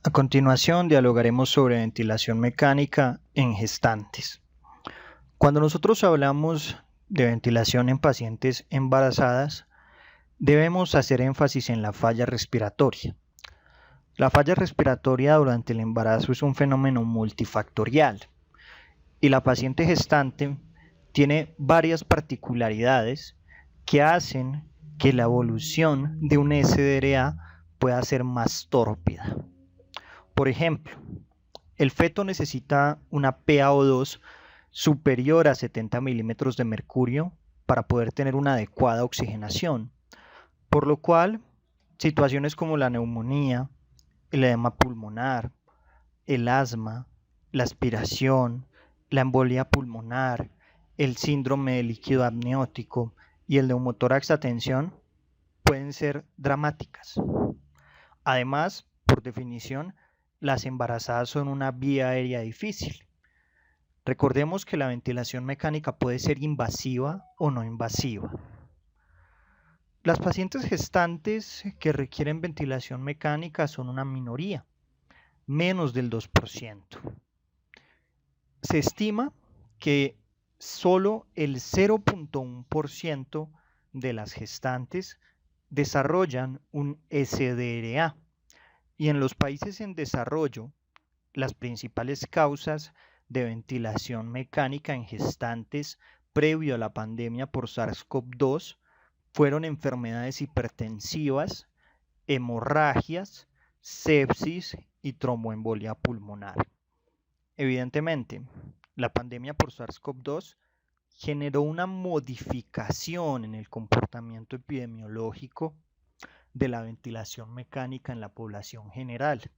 A continuación, dialogaremos sobre ventilación mecánica en gestantes. Cuando nosotros hablamos de ventilación en pacientes embarazadas, debemos hacer énfasis en la falla respiratoria. La falla respiratoria durante el embarazo es un fenómeno multifactorial y la paciente gestante tiene varias particularidades que hacen que la evolución de un SDRA pueda ser más tórpida. Por ejemplo, el feto necesita una PaO2 superior a 70 milímetros de mercurio para poder tener una adecuada oxigenación, por lo cual situaciones como la neumonía, el edema pulmonar, el asma, la aspiración, la embolia pulmonar, el síndrome de líquido amniótico y el neumotórax a tensión pueden ser dramáticas. Además, por definición, las embarazadas son una vía aérea difícil. Recordemos que la ventilación mecánica puede ser invasiva o no invasiva. Las pacientes gestantes que requieren ventilación mecánica son una minoría, menos del 2%. Se estima que solo el 0.1% de las gestantes desarrollan un SDRA. Y en los países en desarrollo, las principales causas de ventilación mecánica en gestantes previo a la pandemia por SARS-CoV-2 fueron enfermedades hipertensivas, hemorragias, sepsis y tromboembolia pulmonar. Evidentemente, la pandemia por SARS-CoV-2 generó una modificación en el comportamiento epidemiológico de la ventilación mecánica en la población general,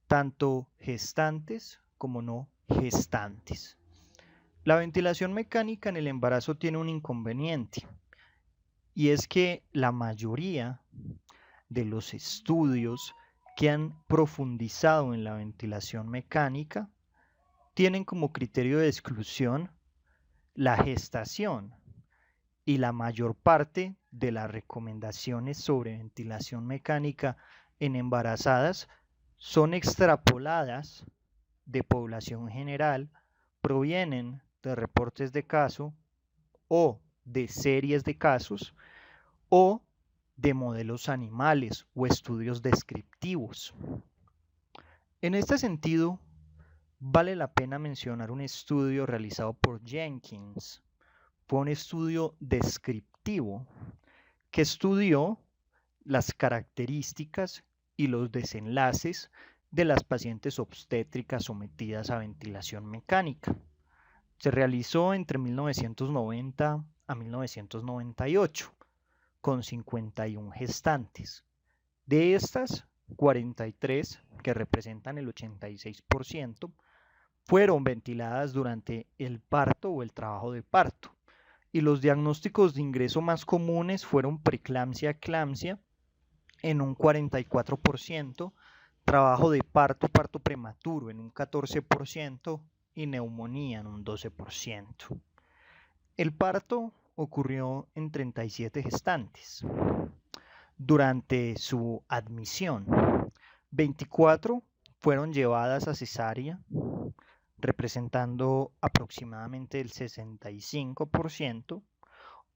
tanto gestantes como no gestantes. La ventilación mecánica en el embarazo tiene un inconveniente, y es que la mayoría de los estudios que han profundizado en la ventilación mecánica tienen como criterio de exclusión la gestación, y la mayor parte de las recomendaciones sobre ventilación mecánica en embarazadas son extrapoladas de población general, provienen de reportes de caso o de series de casos o de modelos animales o estudios descriptivos. En este sentido, vale la pena mencionar un estudio realizado por Jenkins. Fue un estudio descriptivo que estudió las características y los desenlaces de las pacientes obstétricas sometidas a ventilación mecánica. Se realizó entre 1990 a 1998 con 51 gestantes. De estas, 43, que representan el 86%, fueron ventiladas durante el parto o el trabajo de parto. Y los diagnósticos de ingreso más comunes fueron preeclampsia, eclampsia en un 44%, trabajo de parto, parto prematuro en un 14% y neumonía en un 12%. El parto ocurrió en 37 gestantes. Durante su admisión, 24 fueron llevadas a cesárea, representando aproximadamente el 65%,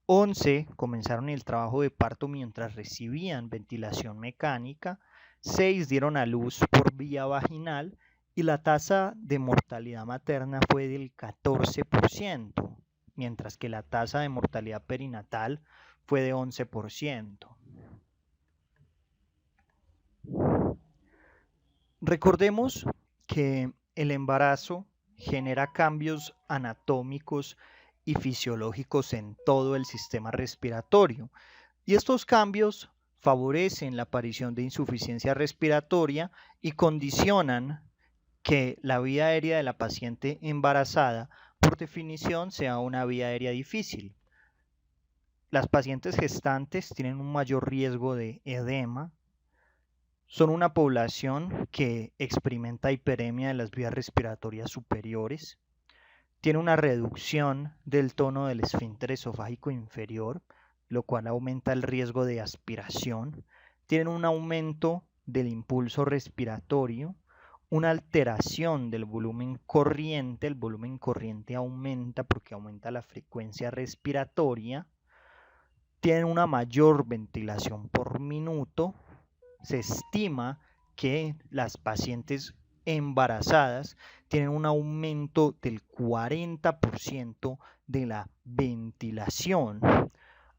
11 comenzaron el trabajo de parto mientras recibían ventilación mecánica, 6 dieron a luz por vía vaginal y la tasa de mortalidad materna fue del 14%, mientras que la tasa de mortalidad perinatal fue de 11%. Recordemos que el embarazo genera cambios anatómicos y fisiológicos en todo el sistema respiratorio, y estos cambios favorecen la aparición de insuficiencia respiratoria y condicionan que la vía aérea de la paciente embarazada, por definición, sea una vía aérea difícil. Las pacientes gestantes tienen un mayor riesgo de edema, son una población que experimenta hiperemia de las vías respiratorias superiores, tiene una reducción del tono del esfínter esofágico inferior, lo cual aumenta el riesgo de aspiración, tienen un aumento del impulso respiratorio, una alteración del volumen corriente. El volumen corriente aumenta porque aumenta la frecuencia respiratoria. Tienen una mayor ventilación por minuto. Se estima que las pacientes embarazadas tienen un aumento del 40% de la ventilación.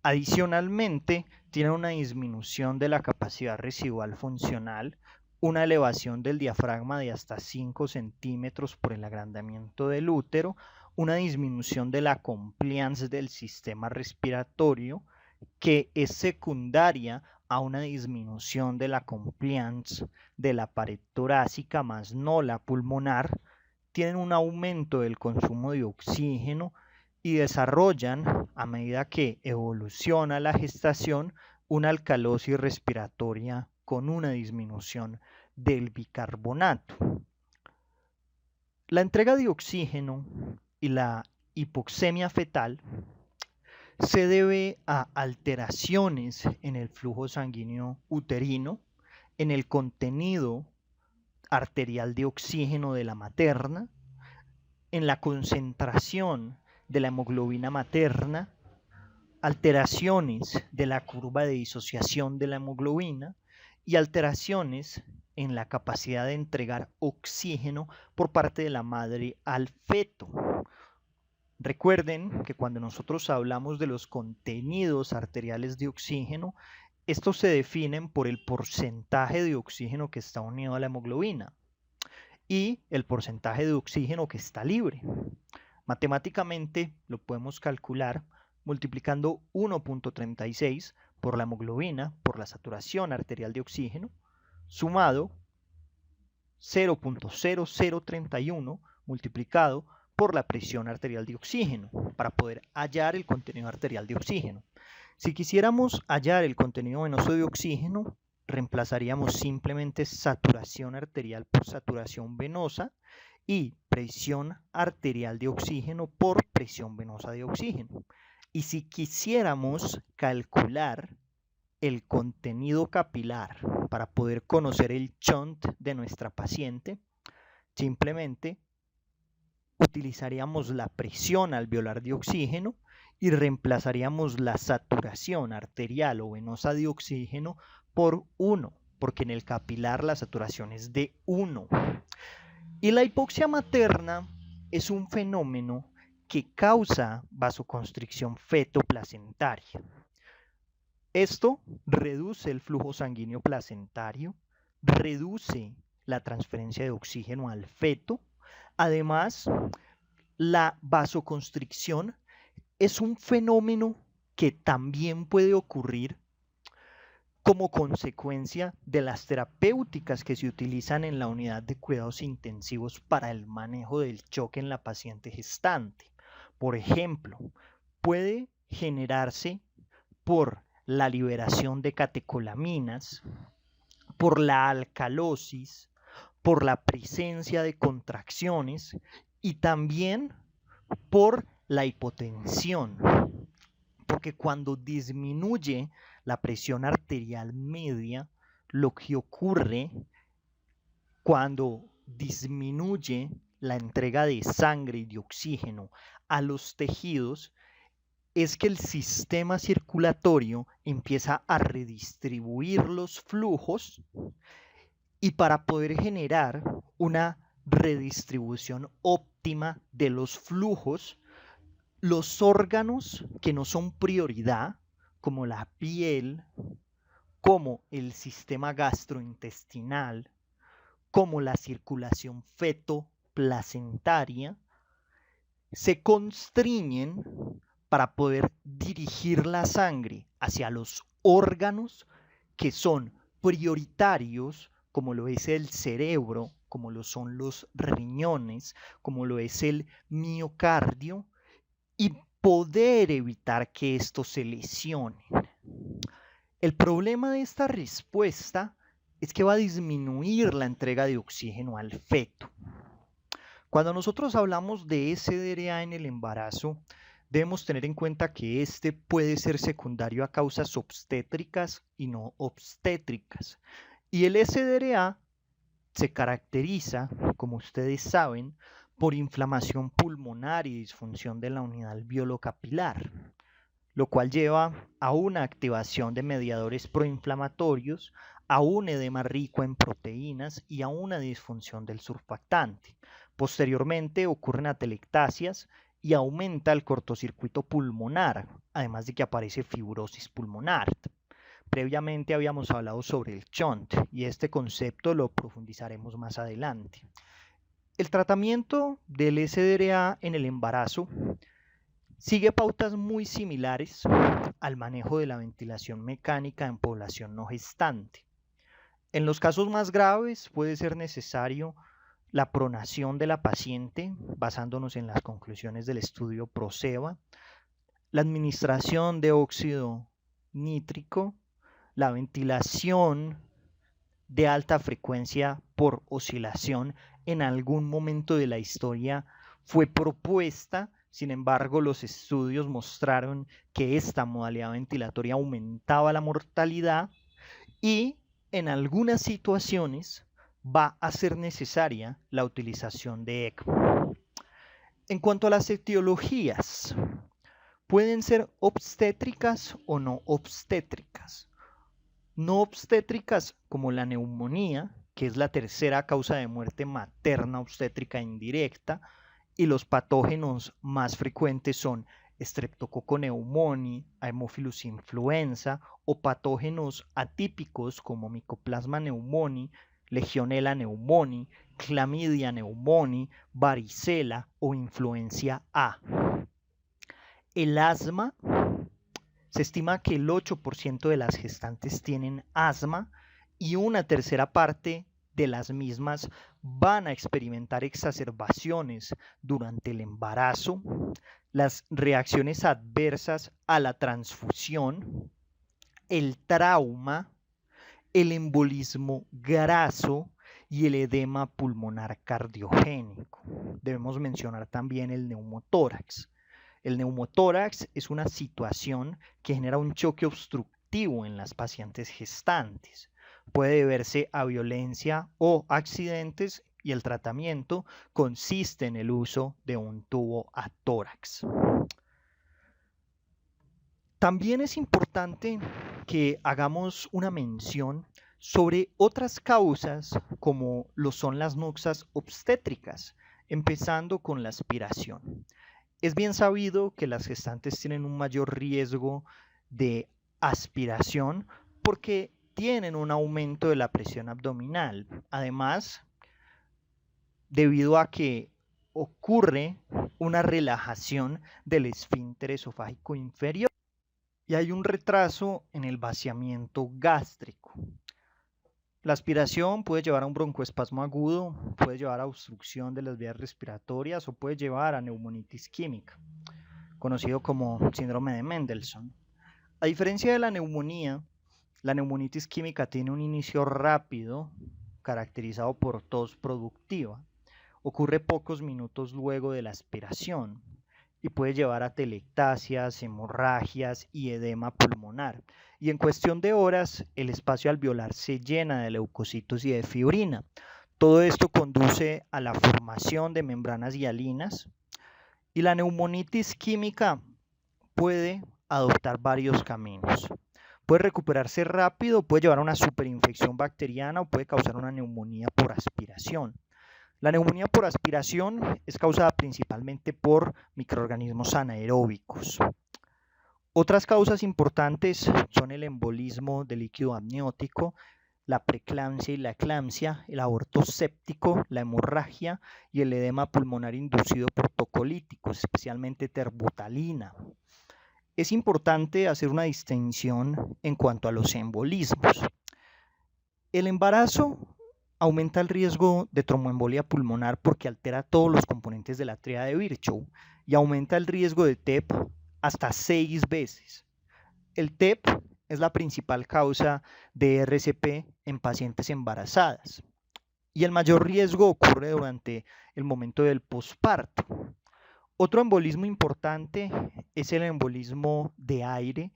Adicionalmente, tienen una disminución de la capacidad residual funcional, una elevación del diafragma de hasta 5 centímetros por el agrandamiento del útero, una disminución de la compliance del sistema respiratorio, que es secundaria a una disminución de la compliance de la pared torácica, más no la pulmonar. Tienen un aumento del consumo de oxígeno y desarrollan, a medida que evoluciona la gestación, una alcalosis respiratoria con una disminución del bicarbonato. La entrega de oxígeno y la hipoxemia fetal se debe a alteraciones en el flujo sanguíneo uterino, en el contenido arterial de oxígeno de la materna, en la concentración de la hemoglobina materna, alteraciones de la curva de disociación de la hemoglobina y alteraciones en la capacidad de entregar oxígeno por parte de la madre al feto. Recuerden que cuando nosotros hablamos de los contenidos arteriales de oxígeno, estos se definen por el porcentaje de oxígeno que está unido a la hemoglobina y el porcentaje de oxígeno que está libre. Matemáticamente lo podemos calcular multiplicando 1.36 por la hemoglobina por la saturación arterial de oxígeno, sumado 0.0031 multiplicado por la presión arterial de oxígeno, para poder hallar el contenido arterial de oxígeno. Si quisiéramos hallar el contenido venoso de oxígeno, reemplazaríamos simplemente saturación arterial por saturación venosa y presión arterial de oxígeno por presión venosa de oxígeno. Y si quisiéramos calcular el contenido capilar para poder conocer el shunt de nuestra paciente, simplemente utilizaríamos la presión alveolar de oxígeno y reemplazaríamos la saturación arterial o venosa de oxígeno por 1, porque en el capilar la saturación es de 1. Y la hipoxia materna es un fenómeno que causa vasoconstricción fetoplacentaria. Esto reduce el flujo sanguíneo placentario, reduce la transferencia de oxígeno al feto. Además, la vasoconstricción es un fenómeno que también puede ocurrir como consecuencia de las terapéuticas que se utilizan en la unidad de cuidados intensivos para el manejo del choque en la paciente gestante. Por ejemplo, puede generarse por la liberación de catecolaminas, por la alcalosis, por la presencia de contracciones y también por la hipotensión, porque cuando disminuye la presión arterial media, lo que ocurre cuando disminuye la entrega de sangre y de oxígeno a los tejidos es que el sistema circulatorio empieza a redistribuir los flujos y para poder generar una redistribución óptima de los flujos, los órganos que no son prioridad, como la piel, como el sistema gastrointestinal, como la circulación fetoplacentaria, se constriñen para poder dirigir la sangre hacia los órganos que son prioritarios, como lo es el cerebro, como lo son los riñones, como lo es el miocardio, y poder evitar que estos se lesionen. El problema de esta respuesta es que va a disminuir la entrega de oxígeno al feto. Cuando nosotros hablamos de SDRA en el embarazo, debemos tener en cuenta que este puede ser secundario a causas obstétricas y no obstétricas. Y el SDRA se caracteriza, como ustedes saben, por inflamación pulmonar y disfunción de la unidad alveolo capilar, lo cual lleva a una activación de mediadores proinflamatorios, a un edema rico en proteínas y a una disfunción del surfactante. Posteriormente ocurren atelectasias y aumenta el cortocircuito pulmonar, además de que aparece fibrosis pulmonar. Previamente habíamos hablado sobre el shunt y este concepto lo profundizaremos más adelante. El tratamiento del SDRA en el embarazo sigue pautas muy similares al manejo de la ventilación mecánica en población no gestante. En los casos más graves puede ser necesario la pronación de la paciente, basándonos en las conclusiones del estudio PROSEBA, la administración de óxido nítrico, la ventilación de alta frecuencia por oscilación en algún momento de la historia fue propuesta. Sin embargo, los estudios mostraron que esta modalidad ventilatoria aumentaba la mortalidad y en algunas situaciones va a ser necesaria la utilización de ECMO. En cuanto a las etiologías, pueden ser obstétricas o no obstétricas. No obstétricas como la neumonía, que es la tercera causa de muerte materna obstétrica indirecta, y los patógenos más frecuentes son Streptococcus pneumoniae, Haemophilus influenza o patógenos atípicos como Mycoplasma pneumoniae, Legionella pneumoniae, Chlamydia pneumoniae, varicela o influencia A. El asma, se estima que el 8% de las gestantes tienen asma y una tercera parte de las mismas van a experimentar exacerbaciones durante el embarazo, las reacciones adversas a la transfusión, el trauma, el embolismo graso y el edema pulmonar cardiogénico. Debemos mencionar también el neumotórax. El neumotórax es una situación que genera un choque obstructivo en las pacientes gestantes. Puede deberse a violencia o accidentes y el tratamiento consiste en el uso de un tubo a tórax. También es importante que hagamos una mención sobre otras causas como lo son las noxas obstétricas, empezando con la aspiración. Es bien sabido que las gestantes tienen un mayor riesgo de aspiración porque tienen un aumento de la presión abdominal. Además, debido a que ocurre una relajación del esfínter esofágico inferior y hay un retraso en el vaciamiento gástrico. La aspiración puede llevar a un broncoespasmo agudo, puede llevar a obstrucción de las vías respiratorias o puede llevar a neumonitis química, conocido como síndrome de Mendelssohn. A diferencia de la neumonía, la neumonitis química tiene un inicio rápido, caracterizado por tos productiva. Ocurre pocos minutos luego de la aspiración y puede llevar a telectasias, hemorragias y edema pulmonar. Y en cuestión de horas, el espacio alveolar se llena de leucocitos y de fibrina. Todo esto conduce a la formación de membranas hialinas y la neumonitis química puede adoptar varios caminos. Puede recuperarse rápido, puede llevar a una superinfección bacteriana o puede causar una neumonía por aspiración. La neumonía por aspiración es causada principalmente por microorganismos anaeróbicos. Otras causas importantes son el embolismo del líquido amniótico, la preeclampsia y la eclampsia, el aborto séptico, la hemorragia y el edema pulmonar inducido por tocolíticos, especialmente terbutalina. Es importante hacer una distinción en cuanto a los embolismos. El embarazo aumenta el riesgo de tromboembolia pulmonar porque altera todos los componentes de la tríada de Virchow y aumenta el riesgo de TEP hasta 6 veces. El TEP es la principal causa de RCP en pacientes embarazadas y el mayor riesgo ocurre durante el momento del posparto. Otro embolismo importante es el embolismo de aire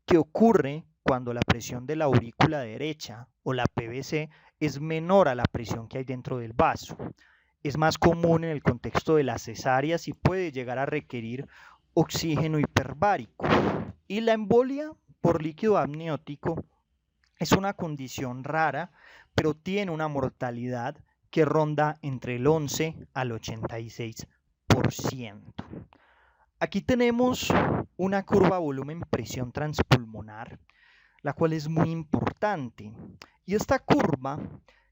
que ocurre cuando la presión de la aurícula derecha o la PVC es menor a la presión que hay dentro del vaso. Es más común en el contexto de las cesáreas y puede llegar a requerir oxígeno hiperbárico. Y la embolia por líquido amniótico es una condición rara, pero tiene una mortalidad que ronda entre el 11 al 86%. Aquí tenemos una curva volumen-presión transpulmonar, la cual es muy importante. Y esta curva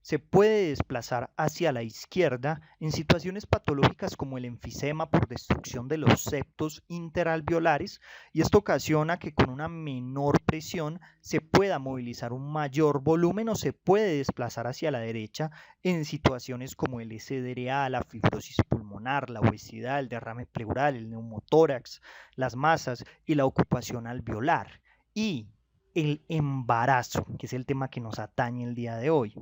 se puede desplazar hacia la izquierda en situaciones patológicas como el enfisema por destrucción de los septos interalveolares, y esto ocasiona que con una menor presión se pueda movilizar un mayor volumen o se puede desplazar hacia la derecha en situaciones como el SDRA, la fibrosis pulmonar, la obesidad, el derrame pleural, el neumotórax, las masas y la ocupación alveolar. Y el embarazo, que es el tema que nos atañe el día de hoy.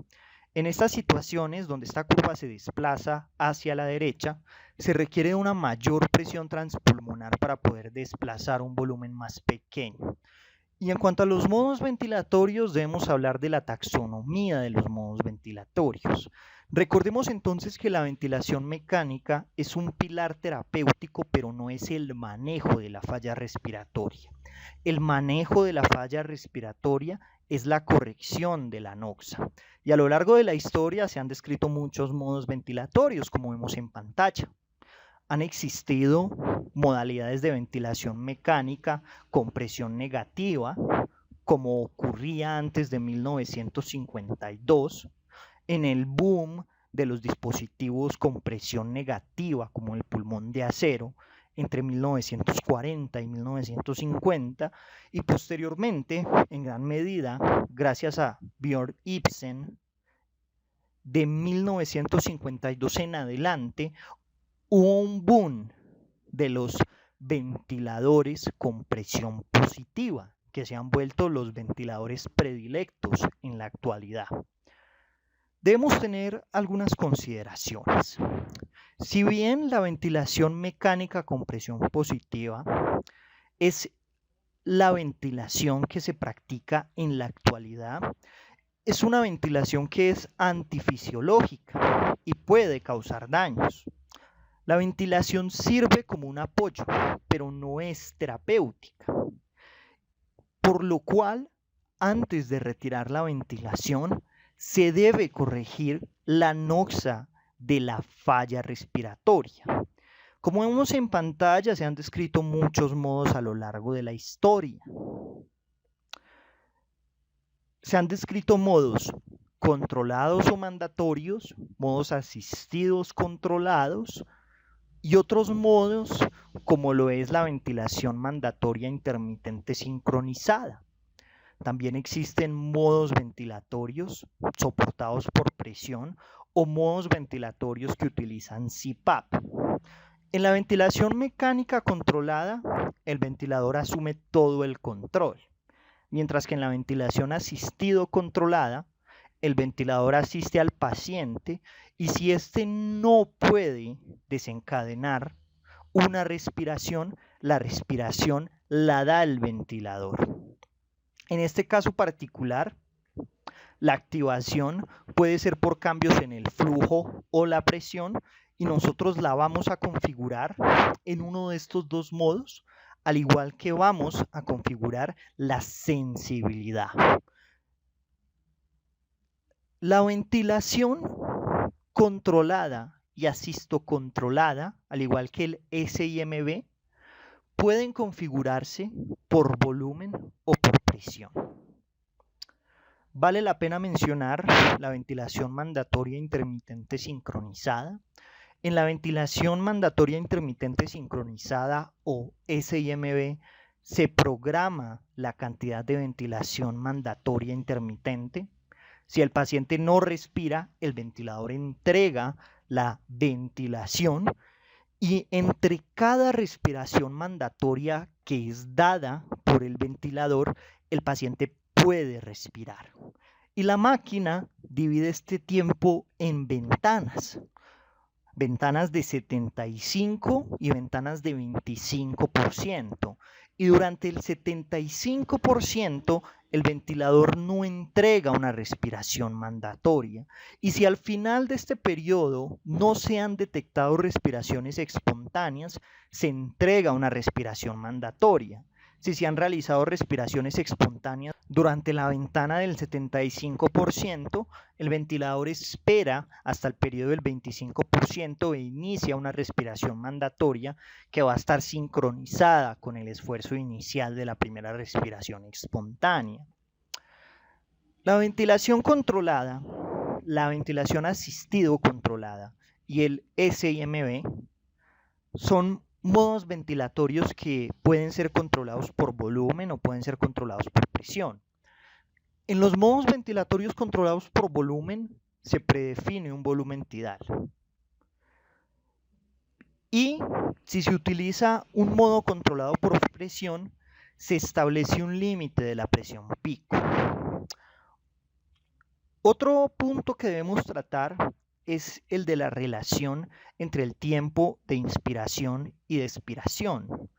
En estas situaciones donde esta curva se desplaza hacia la derecha, se requiere una mayor presión transpulmonar para poder desplazar un volumen más pequeño. Y en cuanto a los modos ventilatorios, debemos hablar de la taxonomía de los modos ventilatorios. Recordemos entonces que la ventilación mecánica es un pilar terapéutico, pero no es el manejo de la falla respiratoria. El manejo de la falla respiratoria es la corrección de la anoxa. Y a lo largo de la historia se han descrito muchos modos ventilatorios, como vemos en pantalla. Han existido modalidades de ventilación mecánica con presión negativa, como ocurría antes de 1952, en el boom de los dispositivos con presión negativa, como el pulmón de acero, entre 1940 y 1950, y posteriormente, en gran medida, gracias a Björn Ibsen, de 1952 en adelante, hubo un boom de los ventiladores con presión positiva, que se han vuelto los ventiladores predilectos en la actualidad. Debemos tener algunas consideraciones. Si bien la ventilación mecánica con presión positiva es la ventilación que se practica en la actualidad, es una ventilación que es antifisiológica y puede causar daños. La ventilación sirve como un apoyo, pero no es terapéutica, por lo cual, antes de retirar la ventilación, se debe corregir la anoxa de la falla respiratoria. Como vemos en pantalla, se han descrito muchos modos a lo largo de la historia. Se han descrito modos controlados o mandatorios, modos asistidos controlados y otros modos como lo es la ventilación mandatoria intermitente sincronizada. También existen modos ventilatorios soportados por presión o modos ventilatorios que utilizan CPAP. En la ventilación mecánica controlada, el ventilador asume todo el control, mientras que en la ventilación asistido controlada, el ventilador asiste al paciente y si éste no puede desencadenar una respiración, la respiración la da el ventilador. En este caso particular, la activación puede ser por cambios en el flujo o la presión y nosotros la vamos a configurar en uno de estos dos modos, al igual que vamos a configurar la sensibilidad. La ventilación controlada y asistocontrolada, al igual que el SIMB, pueden configurarse por volumen o por presión. Vale la pena mencionar la ventilación mandatoria intermitente sincronizada. En la ventilación mandatoria intermitente sincronizada o SIMB se programa la cantidad de ventilación mandatoria intermitente. Si el paciente no respira, el ventilador entrega la ventilación y entre cada respiración mandatoria que es dada por el ventilador, el paciente puede respirar. Y la máquina divide este tiempo en ventanas de 75 y ventanas de 25%. y durante el 75% el ventilador no entrega una respiración mandatoria. Y si al final de este periodo no se han detectado respiraciones espontáneas, se entrega una respiración mandatoria. Si se han realizado respiraciones espontáneas durante la ventana del 75%, el ventilador espera hasta el periodo del 25% e inicia una respiración mandatoria que va a estar sincronizada con el esfuerzo inicial de la primera respiración espontánea. La ventilación controlada, la ventilación asistido controlada y el SIMV son modos ventilatorios que pueden ser controlados por volumen o pueden ser controlados por presión. En los modos ventilatorios controlados por volumen se predefine un volumen tidal. Y si se utiliza un modo controlado por presión, se establece un límite de la presión pico. Otro punto que debemos tratar es el de la relación entre el tiempo de inspiración y de expiración.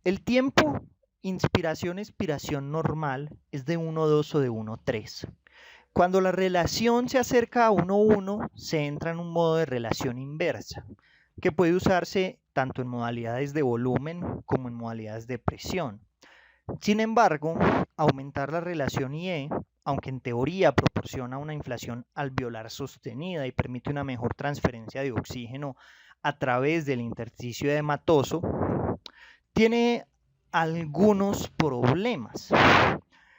El tiempo inspiración-expiración normal es de 1,2 o de 1,3. Cuando la relación se acerca a 1,1, se entra en un modo de relación inversa, que puede usarse tanto en modalidades de volumen como en modalidades de presión. Sin embargo, aumentar la relación IE, aunque en teoría proporciona una inflación alveolar sostenida y permite una mejor transferencia de oxígeno a través del intersticio edematoso, tiene algunos problemas.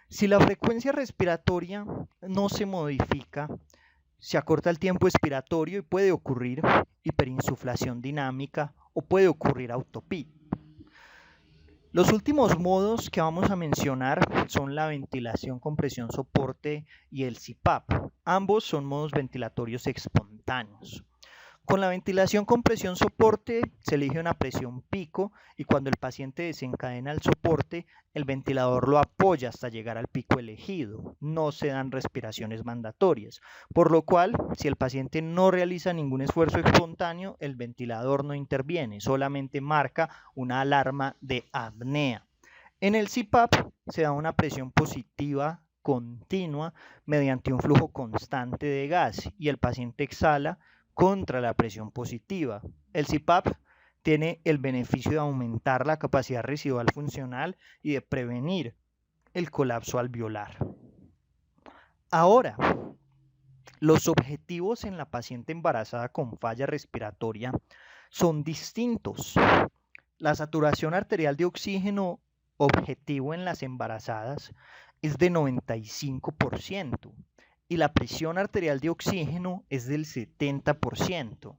Si la frecuencia respiratoria no se modifica, se acorta el tiempo expiratorio y puede ocurrir hiperinsuflación dinámica o puede ocurrir autopit. Los últimos modos que vamos a mencionar son la ventilación con presión soporte y el CPAP. Ambos son modos ventilatorios espontáneos. Con la ventilación con presión soporte se elige una presión pico y cuando el paciente desencadena el soporte, el ventilador lo apoya hasta llegar al pico elegido. No se dan respiraciones mandatorias, por lo cual, si el paciente no realiza ningún esfuerzo espontáneo, el ventilador no interviene, solamente marca una alarma de apnea. En el CPAP se da una presión positiva continua mediante un flujo constante de gas y el paciente exhala contra la presión positiva. El CPAP tiene el beneficio de aumentar la capacidad residual funcional y de prevenir el colapso alveolar. Ahora, los objetivos en la paciente embarazada con falla respiratoria son distintos. La saturación arterial de oxígeno objetivo en las embarazadas es de 95%. Y la presión arterial de oxígeno es del 70%.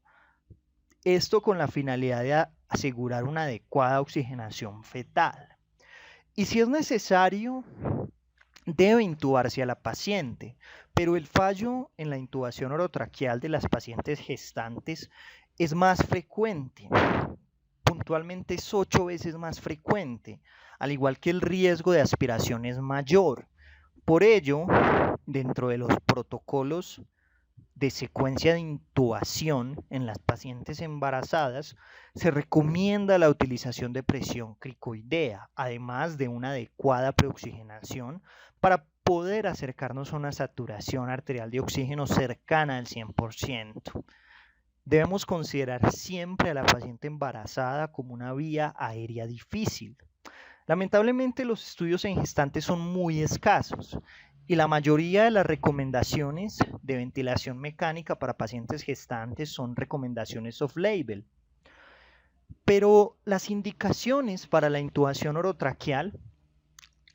Esto con la finalidad de asegurar una adecuada oxigenación fetal. Y si es necesario, debe intubarse a la paciente, pero el fallo en la intubación orotraqueal de las pacientes gestantes es más frecuente. Puntualmente es 8 veces más frecuente, al igual que el riesgo de aspiración es mayor. Por ello, dentro de los protocolos de secuencia de intubación en las pacientes embarazadas, se recomienda la utilización de presión cricoidea, además de una adecuada preoxigenación para poder acercarnos a una saturación arterial de oxígeno cercana al 100%. Debemos considerar siempre a la paciente embarazada como una vía aérea difícil. Lamentablemente los estudios en gestantes son muy escasos y la mayoría de las recomendaciones de ventilación mecánica para pacientes gestantes son recomendaciones off-label. Pero las indicaciones para la intubación orotraqueal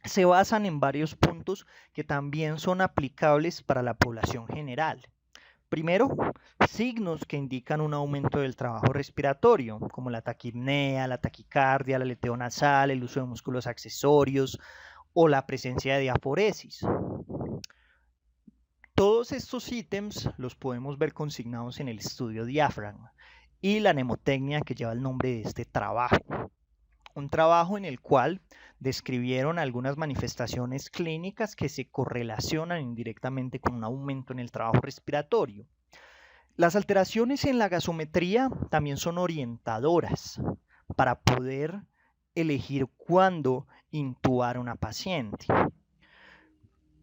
se basan en varios puntos que también son aplicables para la población general. Primero, signos que indican un aumento del trabajo respiratorio, como la taquipnea, la taquicardia, el aleteo nasal, el uso de músculos accesorios o la presencia de diaforesis. Todos estos ítems los podemos ver consignados en el estudio diafragma y la mnemotecnia que lleva el nombre de este trabajo. Un trabajo en el cual describieron algunas manifestaciones clínicas que se correlacionan indirectamente con un aumento en el trabajo respiratorio. Las alteraciones en la gasometría también son orientadoras para poder elegir cuándo intubar a una paciente.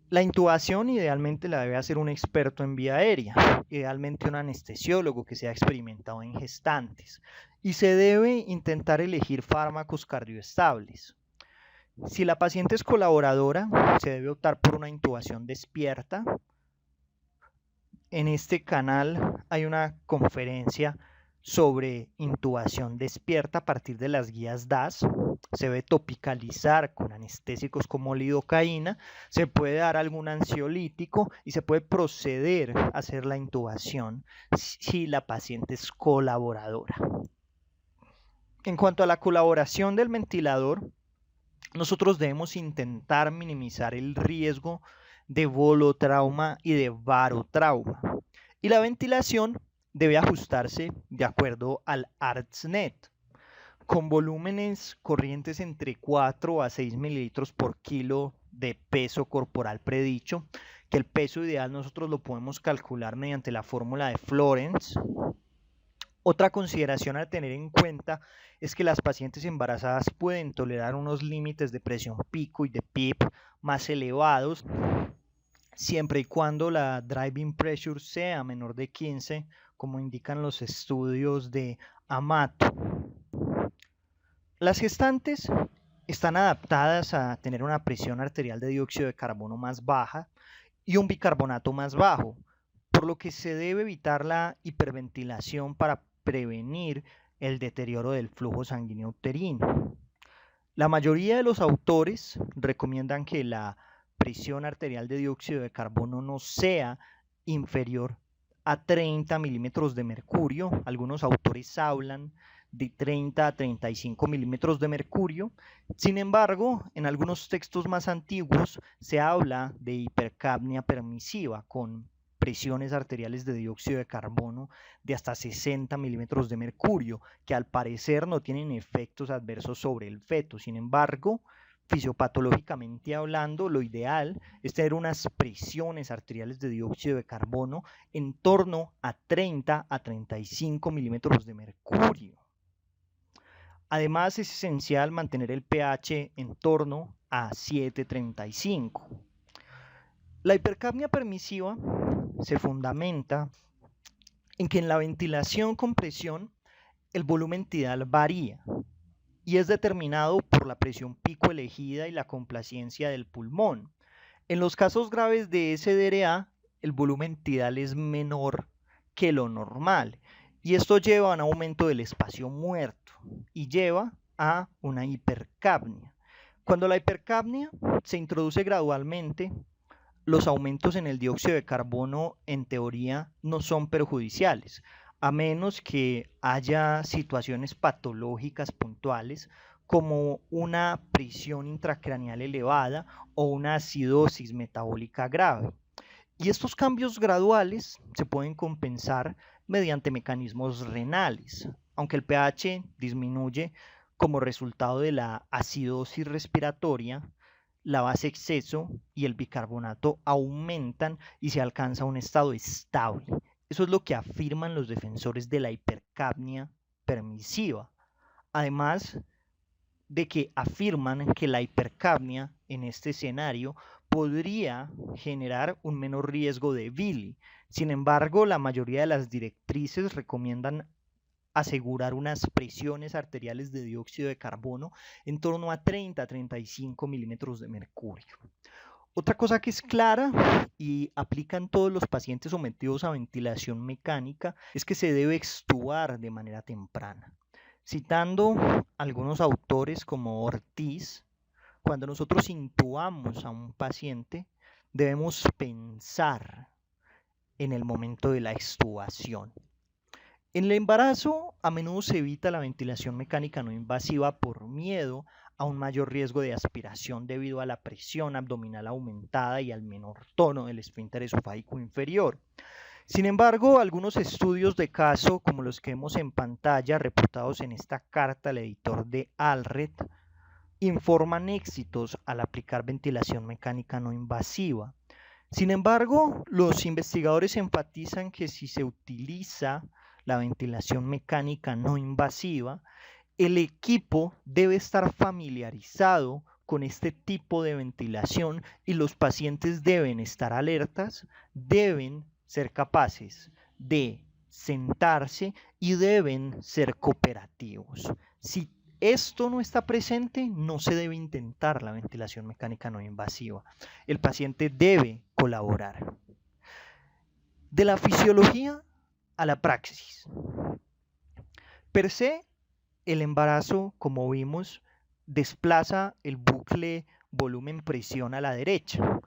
La intubación idealmente la debe hacer un experto en vía aérea, idealmente un anestesiólogo que sea experimentado en gestantes, y se debe intentar elegir fármacos cardioestables. Si la paciente es colaboradora, se debe optar por una intubación despierta. En este canal hay una conferencia sobre intubación despierta a partir de las guías DAS. Se debe topicalizar con anestésicos como lidocaína, se puede dar algún ansiolítico y se puede proceder a hacer la intubación si la paciente es colaboradora. En cuanto a la colaboración del ventilador, nosotros debemos intentar minimizar el riesgo de volotrauma y de barotrauma. Y la ventilación debe ajustarse de acuerdo al ARTSNET, con volúmenes corrientes entre 4 a 6 mililitros por kilo de peso corporal predicho, que el peso ideal nosotros lo podemos calcular mediante la fórmula de Florence. Otra consideración a tener en cuenta es que las pacientes embarazadas pueden tolerar unos límites de presión pico y de PIP más elevados, siempre y cuando la driving pressure sea menor de 15, como indican los estudios de Amato. Las gestantes están adaptadas a tener una presión arterial de dióxido de carbono más baja y un bicarbonato más bajo, por lo que se debe evitar la hiperventilación para prevenir el deterioro del flujo sanguíneo uterino. La mayoría de los autores recomiendan que la presión arterial de dióxido de carbono no sea inferior a 30 milímetros de mercurio. Algunos autores hablan de 30 a 35 milímetros de mercurio. Sin embargo, en algunos textos más antiguos se habla de hipercapnia permisiva con presiones arteriales de dióxido de carbono de hasta 60 milímetros de mercurio, que al parecer no tienen efectos adversos sobre el feto. Sin embargo, fisiopatológicamente hablando, lo ideal es tener unas presiones arteriales de dióxido de carbono en torno a 30 a 35 milímetros de mercurio. Además, es esencial mantener el pH en torno a 7,35. La hipercapnia permisiva se fundamenta en que en la ventilación con presión el volumen tidal varía y es determinado por la presión pico elegida y la complacencia del pulmón. En los casos graves de SDRA, el volumen tidal es menor que lo normal y esto lleva a un aumento del espacio muerto y lleva a una hipercapnia. Cuando la hipercapnia se introduce gradualmente, los aumentos en el dióxido de carbono en teoría no son perjudiciales, a menos que haya situaciones patológicas puntuales como una presión intracraneal elevada o una acidosis metabólica grave. Y estos cambios graduales se pueden compensar mediante mecanismos renales, aunque el pH disminuye como resultado de la acidosis respiratoria. La base exceso y el bicarbonato aumentan y se alcanza un estado estable. Eso es lo que afirman los defensores de la hipercapnia permisiva. Además de que afirman que la hipercapnia en este escenario podría generar un menor riesgo de Vili. Sin embargo, la mayoría de las directrices recomiendan asegurar unas presiones arteriales de dióxido de carbono en torno a 30 a 35 milímetros de mercurio. Otra cosa que es clara y aplica en todos los pacientes sometidos a ventilación mecánica es que se debe extubar de manera temprana. Citando algunos autores como Ortiz, cuando nosotros intubamos a un paciente, debemos pensar en el momento de la extubación. En el embarazo, a menudo se evita la ventilación mecánica no invasiva por miedo a un mayor riesgo de aspiración debido a la presión abdominal aumentada y al menor tono del esfínter esofágico inferior. Sin embargo, algunos estudios de caso, como los que vemos en pantalla, reportados en esta carta al editor de Allred, informan éxitos al aplicar ventilación mecánica no invasiva. Sin embargo, los investigadores enfatizan que si se utiliza la ventilación mecánica no invasiva, El equipo debe estar familiarizado con este tipo de ventilación y los pacientes deben estar alertas, deben ser capaces de sentarse y deben ser cooperativos. Si esto no está presente, no se debe intentar la ventilación mecánica no invasiva. El paciente debe colaborar. De la fisiología a la praxis. Per se, el embarazo, como vimos, desplaza el bucle volumen-presión a la derecha,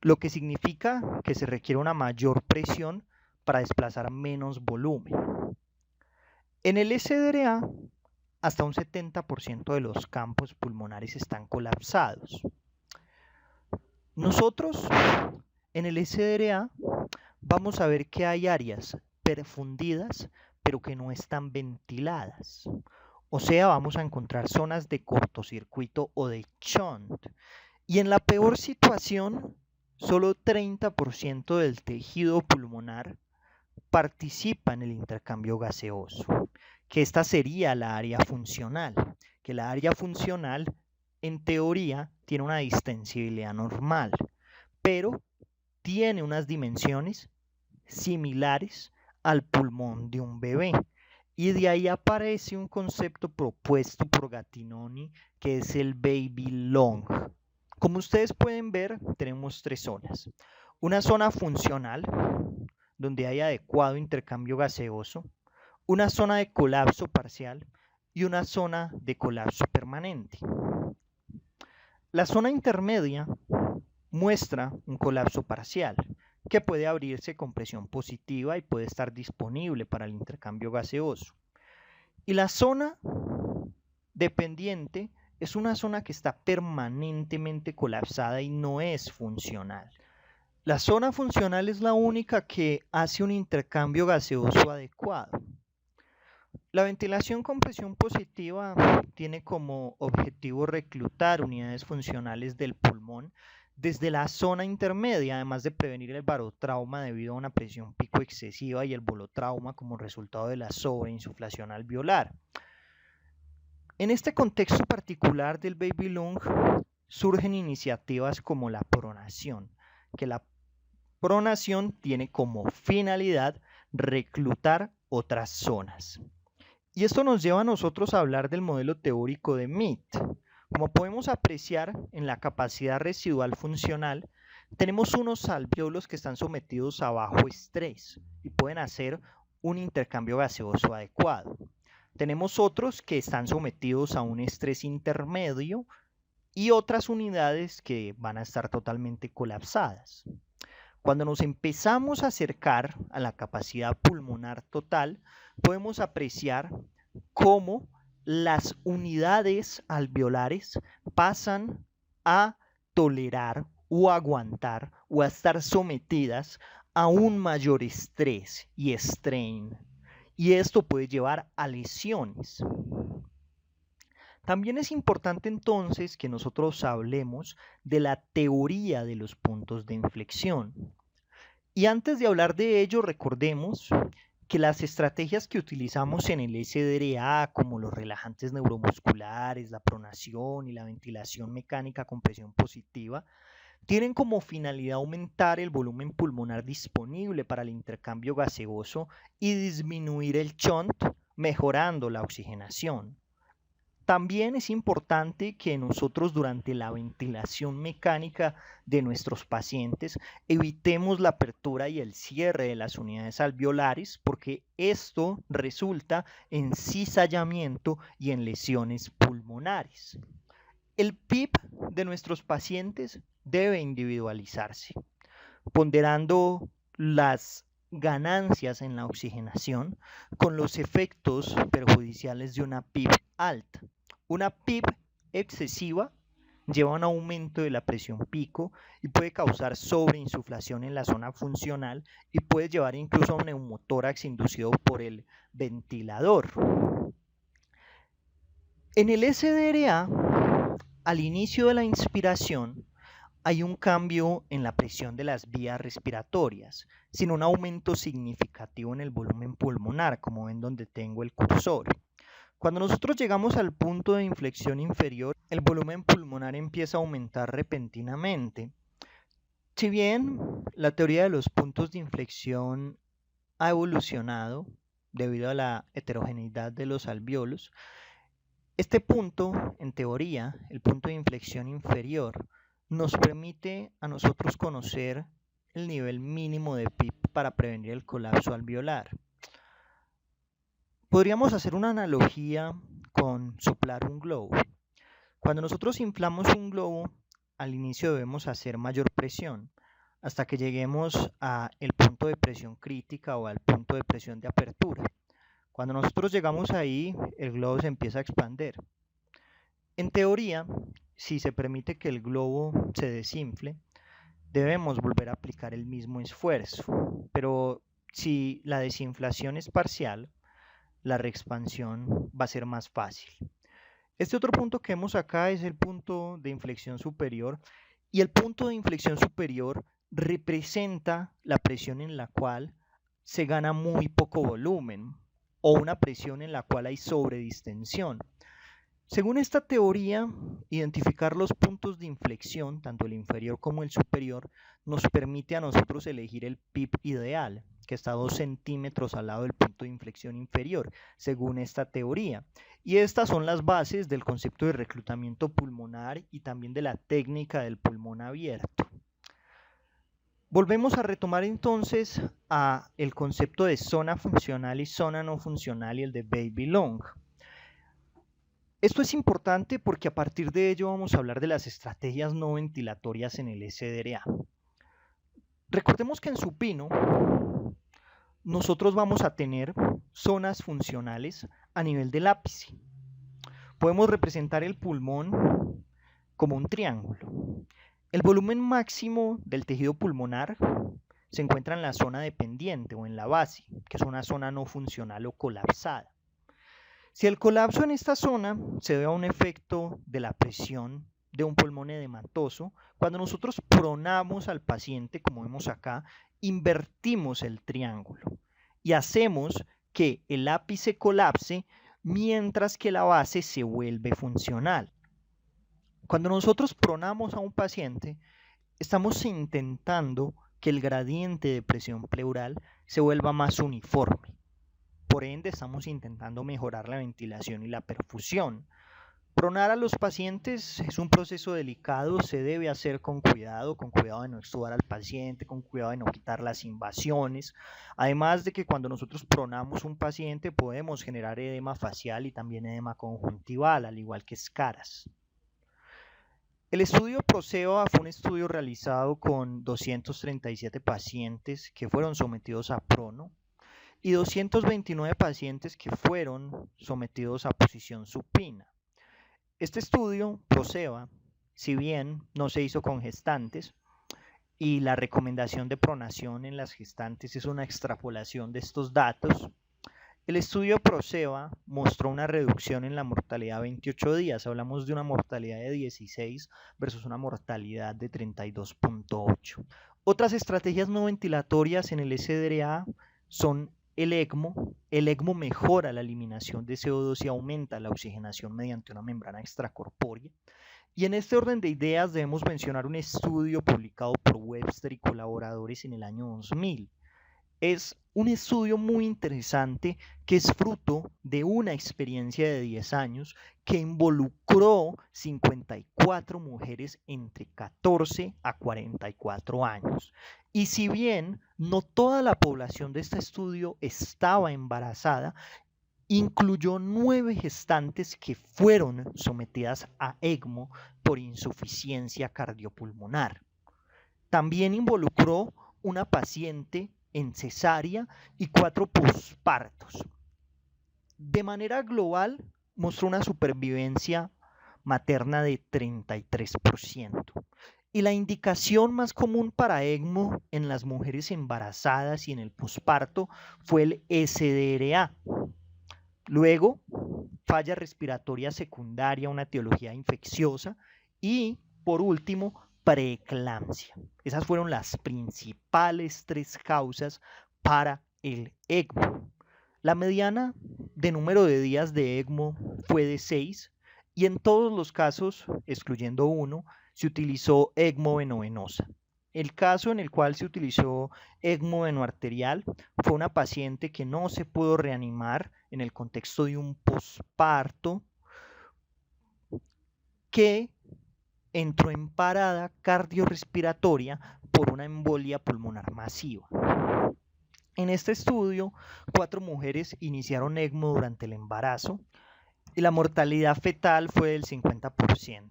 lo que significa que se requiere una mayor presión para desplazar menos volumen. En el SDRA, hasta un 70% de los campos pulmonares están colapsados. Nosotros, en el SDRA, vamos a ver que hay áreas perfundidas, pero que no están ventiladas. O sea, vamos a encontrar zonas de cortocircuito o de shunt. Y en la peor situación, solo 30% del tejido pulmonar participa en el intercambio gaseoso, que esta sería la área funcional, que la área funcional en teoría tiene una distensibilidad normal, pero tiene unas dimensiones similares al pulmón de un bebé. Y de ahí aparece un concepto propuesto por Gattinoni, que es el baby lung. Como ustedes pueden ver, tenemos tres zonas. Una zona funcional, donde hay adecuado intercambio gaseoso, una zona de colapso parcial y una zona de colapso permanente. La zona intermedia muestra un colapso parcial, que puede abrirse con presión positiva y puede estar disponible para el intercambio gaseoso. Y la zona dependiente es una zona que está permanentemente colapsada y no es funcional. La zona funcional es la única que hace un intercambio gaseoso adecuado. La ventilación con presión positiva tiene como objetivo reclutar unidades funcionales del pulmón desde la zona intermedia, además de prevenir el barotrauma debido a una presión pico excesiva y el bolotrauma como resultado de la sobreinsuflación alveolar. En este contexto particular del baby lung surgen iniciativas como la pronación, que la pronación tiene como finalidad reclutar otras zonas. Y esto nos lleva a nosotros a hablar del modelo teórico de Mead. Como podemos apreciar en la capacidad residual funcional, tenemos unos alvéolos que están sometidos a bajo estrés y pueden hacer un intercambio gaseoso adecuado. Tenemos otros que están sometidos a un estrés intermedio y otras unidades que van a estar totalmente colapsadas. Cuando nos empezamos a acercar a la capacidad pulmonar total, podemos apreciar cómo las unidades alveolares pasan a tolerar o aguantar o a estar sometidas a un mayor estrés y strain. Y esto puede llevar a lesiones. También es importante entonces que nosotros hablemos de la teoría de los puntos de inflexión. Y antes de hablar de ello, recordemos que las estrategias que utilizamos en el SDRA, como los relajantes neuromusculares, la pronación y la ventilación mecánica con presión positiva, tienen como finalidad aumentar el volumen pulmonar disponible para el intercambio gaseoso y disminuir el shunt, mejorando la oxigenación. También es importante que nosotros durante la ventilación mecánica de nuestros pacientes evitemos la apertura y el cierre de las unidades alveolares porque esto resulta en cizallamiento y en lesiones pulmonares. El PIP de nuestros pacientes debe individualizarse, ponderando las ganancias en la oxigenación con los efectos perjudiciales de una PIP alta. Una PIP excesiva lleva a un aumento de la presión pico y puede causar sobreinsuflación en la zona funcional y puede llevar incluso a un neumotórax inducido por el ventilador. En el SDRA, al inicio de la inspiración, hay un cambio en la presión de las vías respiratorias, sin un aumento significativo en el volumen pulmonar, como ven donde tengo el cursor. Cuando nosotros llegamos al punto de inflexión inferior, el volumen pulmonar empieza a aumentar repentinamente. Si bien la teoría de los puntos de inflexión ha evolucionado debido a la heterogeneidad de los alvéolos, este punto, en teoría, el punto de inflexión inferior, nos permite a nosotros conocer el nivel mínimo de PIP para prevenir el colapso alveolar. Podríamos hacer una analogía con soplar un globo. Cuando nosotros inflamos un globo, al inicio debemos hacer mayor presión hasta que lleguemos al punto de presión crítica o al punto de presión de apertura. Cuando nosotros llegamos ahí, el globo se empieza a expandir. En teoría, si se permite que el globo se desinfle, debemos volver a aplicar el mismo esfuerzo. Pero si la desinflación es parcial, la reexpansión va a ser más fácil. Este otro punto que vemos acá es el punto de inflexión superior, y el punto de inflexión superior representa la presión en la cual se gana muy poco volumen o una presión en la cual hay sobredistensión. Según esta teoría, identificar los puntos de inflexión, tanto el inferior como el superior, nos permite a nosotros elegir el PIP ideal, que está a 2 centímetros al lado del punto de inflexión inferior, según esta teoría. Y estas son las bases del concepto de reclutamiento pulmonar y también de la técnica del pulmón abierto. Volvemos a retomar entonces el concepto de zona funcional y zona no funcional y el de Baby Long. Esto es importante porque a partir de ello vamos a hablar de las estrategias no ventilatorias en el SDRA. Recordemos que en supino nosotros vamos a tener zonas funcionales a nivel del ápice. Podemos representar el pulmón como un triángulo. El volumen máximo del tejido pulmonar se encuentra en la zona dependiente o en la base, que es una zona no funcional o colapsada. Si el colapso en esta zona se debe a un efecto de la presión de un pulmón edematoso, cuando nosotros pronamos al paciente, como vemos acá, invertimos el triángulo y hacemos que el ápice colapse mientras que la base se vuelve funcional. Cuando nosotros pronamos a un paciente, estamos intentando que el gradiente de presión pleural se vuelva más uniforme. Por ende, estamos intentando mejorar la ventilación y la perfusión. Pronar a los pacientes es un proceso delicado, se debe hacer con cuidado de no extubar al paciente, con cuidado de no quitar las invasiones. Además de que cuando nosotros pronamos un paciente podemos generar edema facial y también edema conjuntival, al igual que escaras. El estudio PROSEBA fue un estudio realizado con 237 pacientes que fueron sometidos a prono y 229 pacientes que fueron sometidos a posición supina. Este estudio, PROSEBA, si bien no se hizo con gestantes, y la recomendación de pronación en las gestantes es una extrapolación de estos datos, el estudio PROSEBA mostró una reducción en la mortalidad a 28 días. Hablamos de una mortalidad de 16 versus una mortalidad de 32.8. Otras estrategias no ventilatorias en el SDRA son el ECMO. El ECMO mejora la eliminación de CO2 y aumenta la oxigenación mediante una membrana extracorpórea. Y en este orden de ideas debemos mencionar un estudio publicado por Webster y colaboradores en el año 2000. Es un estudio muy interesante que es fruto de una experiencia de 10 años que involucró 54 mujeres entre 14 a 44 años. Y si bien no toda la población de este estudio estaba embarazada, incluyó 9 gestantes que fueron sometidas a ECMO por insuficiencia cardiopulmonar. También involucró una paciente en cesárea y 4 pospartos. De manera global, mostró una supervivencia materna de 33%. Y la indicación más común para ECMO en las mujeres embarazadas y en el posparto fue el SDRA. Luego, falla respiratoria secundaria, una etiología infecciosa y, por último, preeclampsia. Esas fueron las principales 3 causas para el ECMO. La mediana de número de días de ECMO fue de 6 y en todos los casos, excluyendo uno, se utilizó ECMO venovenosa. El caso en el cual se utilizó ECMO venoarterial fue una paciente que no se pudo reanimar en el contexto de un posparto que entró en parada cardiorrespiratoria por una embolia pulmonar masiva. En este estudio, 4 mujeres iniciaron ECMO durante el embarazo y la mortalidad fetal fue del 50%.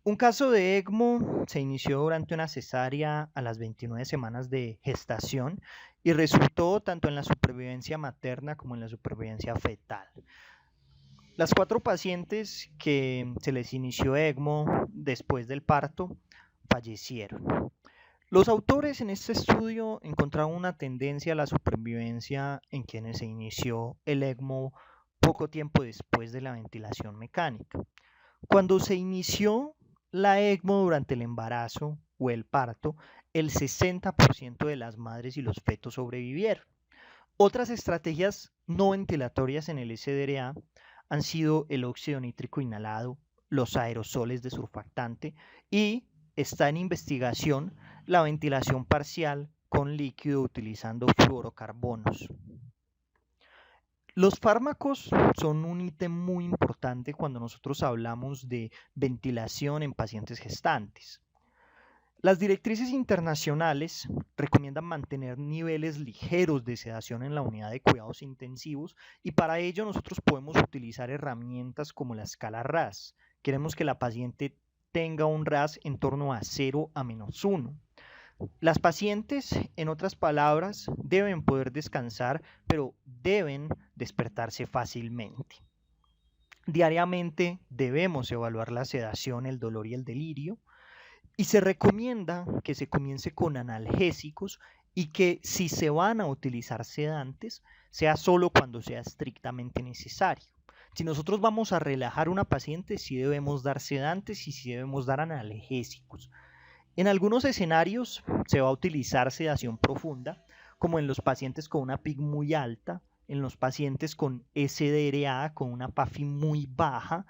Un caso de ECMO se inició durante una cesárea a las 29 semanas de gestación y resultó tanto en la supervivencia materna como en la supervivencia fetal. Las 4 pacientes que se les inició ECMO después del parto fallecieron. Los autores en este estudio encontraron una tendencia a la supervivencia en quienes se inició el ECMO poco tiempo después de la ventilación mecánica. Cuando se inició la ECMO durante el embarazo o el parto, el 60% de las madres y los fetos sobrevivieron. Otras estrategias no ventilatorias en el SDRA han sido el óxido nítrico inhalado, los aerosoles de surfactante y está en investigación la ventilación parcial con líquido utilizando fluorocarbonos. Los fármacos son un ítem muy importante cuando nosotros hablamos de ventilación en pacientes gestantes. Las directrices internacionales recomiendan mantener niveles ligeros de sedación en la unidad de cuidados intensivos y para ello nosotros podemos utilizar herramientas como la escala RASS. Queremos que la paciente tenga un RASS en torno a 0 a -1. Las pacientes, en otras palabras, deben poder descansar, pero deben despertarse fácilmente. Diariamente debemos evaluar la sedación, el dolor y el delirio, y se recomienda que se comience con analgésicos y que si se van a utilizar sedantes, sea solo cuando sea estrictamente necesario. Si nosotros vamos a relajar a una paciente, sí debemos dar sedantes y sí debemos dar analgésicos. En algunos escenarios se va a utilizar sedación profunda, como en los pacientes con una PIC muy alta, en los pacientes con SDRA, con una PAFI muy baja,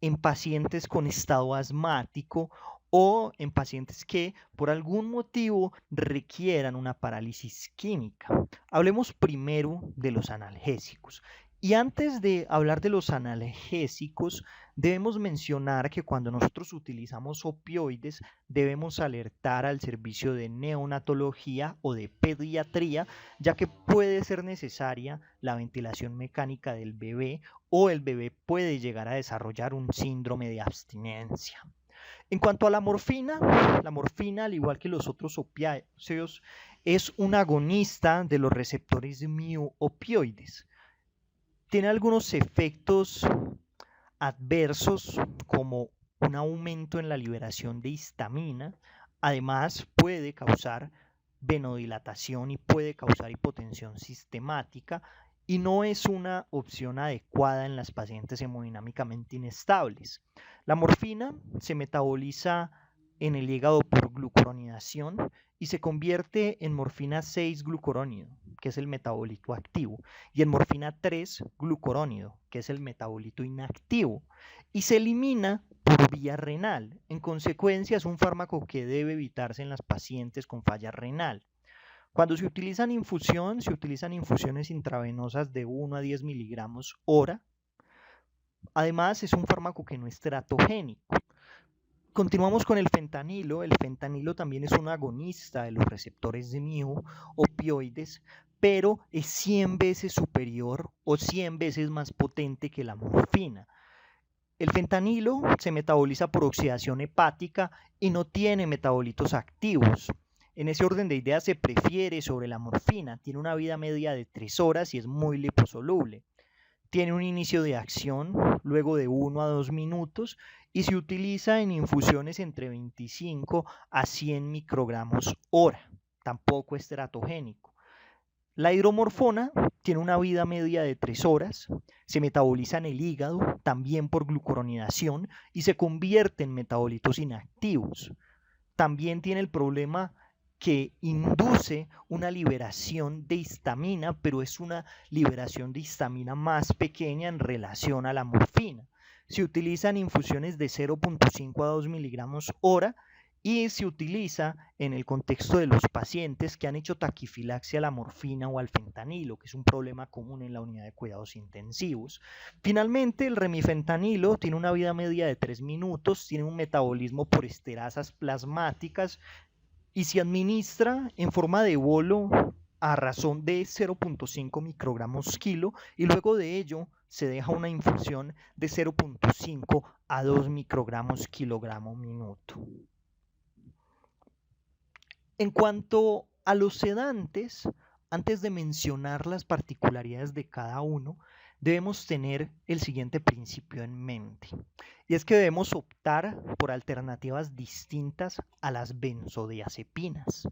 en pacientes con estado asmático o en pacientes que por algún motivo requieran una parálisis química. Hablemos primero de los analgésicos. Y antes de hablar de los analgésicos, debemos mencionar que cuando nosotros utilizamos opioides, debemos alertar al servicio de neonatología o de pediatría, ya que puede ser necesaria la ventilación mecánica del bebé o el bebé puede llegar a desarrollar un síndrome de abstinencia. En cuanto a la morfina, al igual que los otros opiáceos, es un agonista de los receptores mu-opioides. Tiene algunos efectos adversos como un aumento en la liberación de histamina. Además, puede causar venodilatación y puede causar hipotensión sistemática y no es una opción adecuada en las pacientes hemodinámicamente inestables. La morfina se metaboliza en el hígado por glucuronidación y se convierte en morfina 6-glucurónido, que es el metabolito activo, y en morfina 3-glucurónido, que es el metabolito inactivo, y se elimina por vía renal. En consecuencia, es un fármaco que debe evitarse en las pacientes con falla renal. Cuando se utilizan infusión, se utilizan infusiones intravenosas de 1 a 10 miligramos hora. Además, es un fármaco que no es teratogénico. Continuamos con el fentanilo. El fentanilo también es un agonista de los receptores de mu-opioides, pero es 100 veces superior o 100 veces más potente que la morfina. El fentanilo se metaboliza por oxidación hepática y no tiene metabolitos activos. En ese orden de ideas se prefiere sobre la morfina. Tiene una vida media de 3 horas y es muy liposoluble. Tiene un inicio de acción luego de 1 a 2 minutos y se utiliza en infusiones entre 25 a 100 microgramos hora. Tampoco es teratogénico. La hidromorfona tiene una vida media de 3 horas, se metaboliza en el hígado, también por glucuronidación, y se convierte en metabolitos inactivos. También tiene el problema que induce una liberación de histamina, pero es una liberación de histamina más pequeña en relación a la morfina. Se utilizan infusiones de 0.5 a 2 miligramos hora y se utiliza en el contexto de los pacientes que han hecho taquifilaxia a la morfina o al fentanilo, que es un problema común en la unidad de cuidados intensivos. Finalmente, el remifentanilo tiene una vida media de 3 minutos, tiene un metabolismo por esterasas plasmáticas y se administra en forma de bolo a razón de 0.5 microgramos kilo y luego de ello se deja una infusión de 0.5 a 2 microgramos kilogramo minuto. En cuanto a los sedantes, antes de mencionar las particularidades de cada uno, debemos tener el siguiente principio en mente, y es que debemos optar por alternativas distintas a las benzodiazepinas.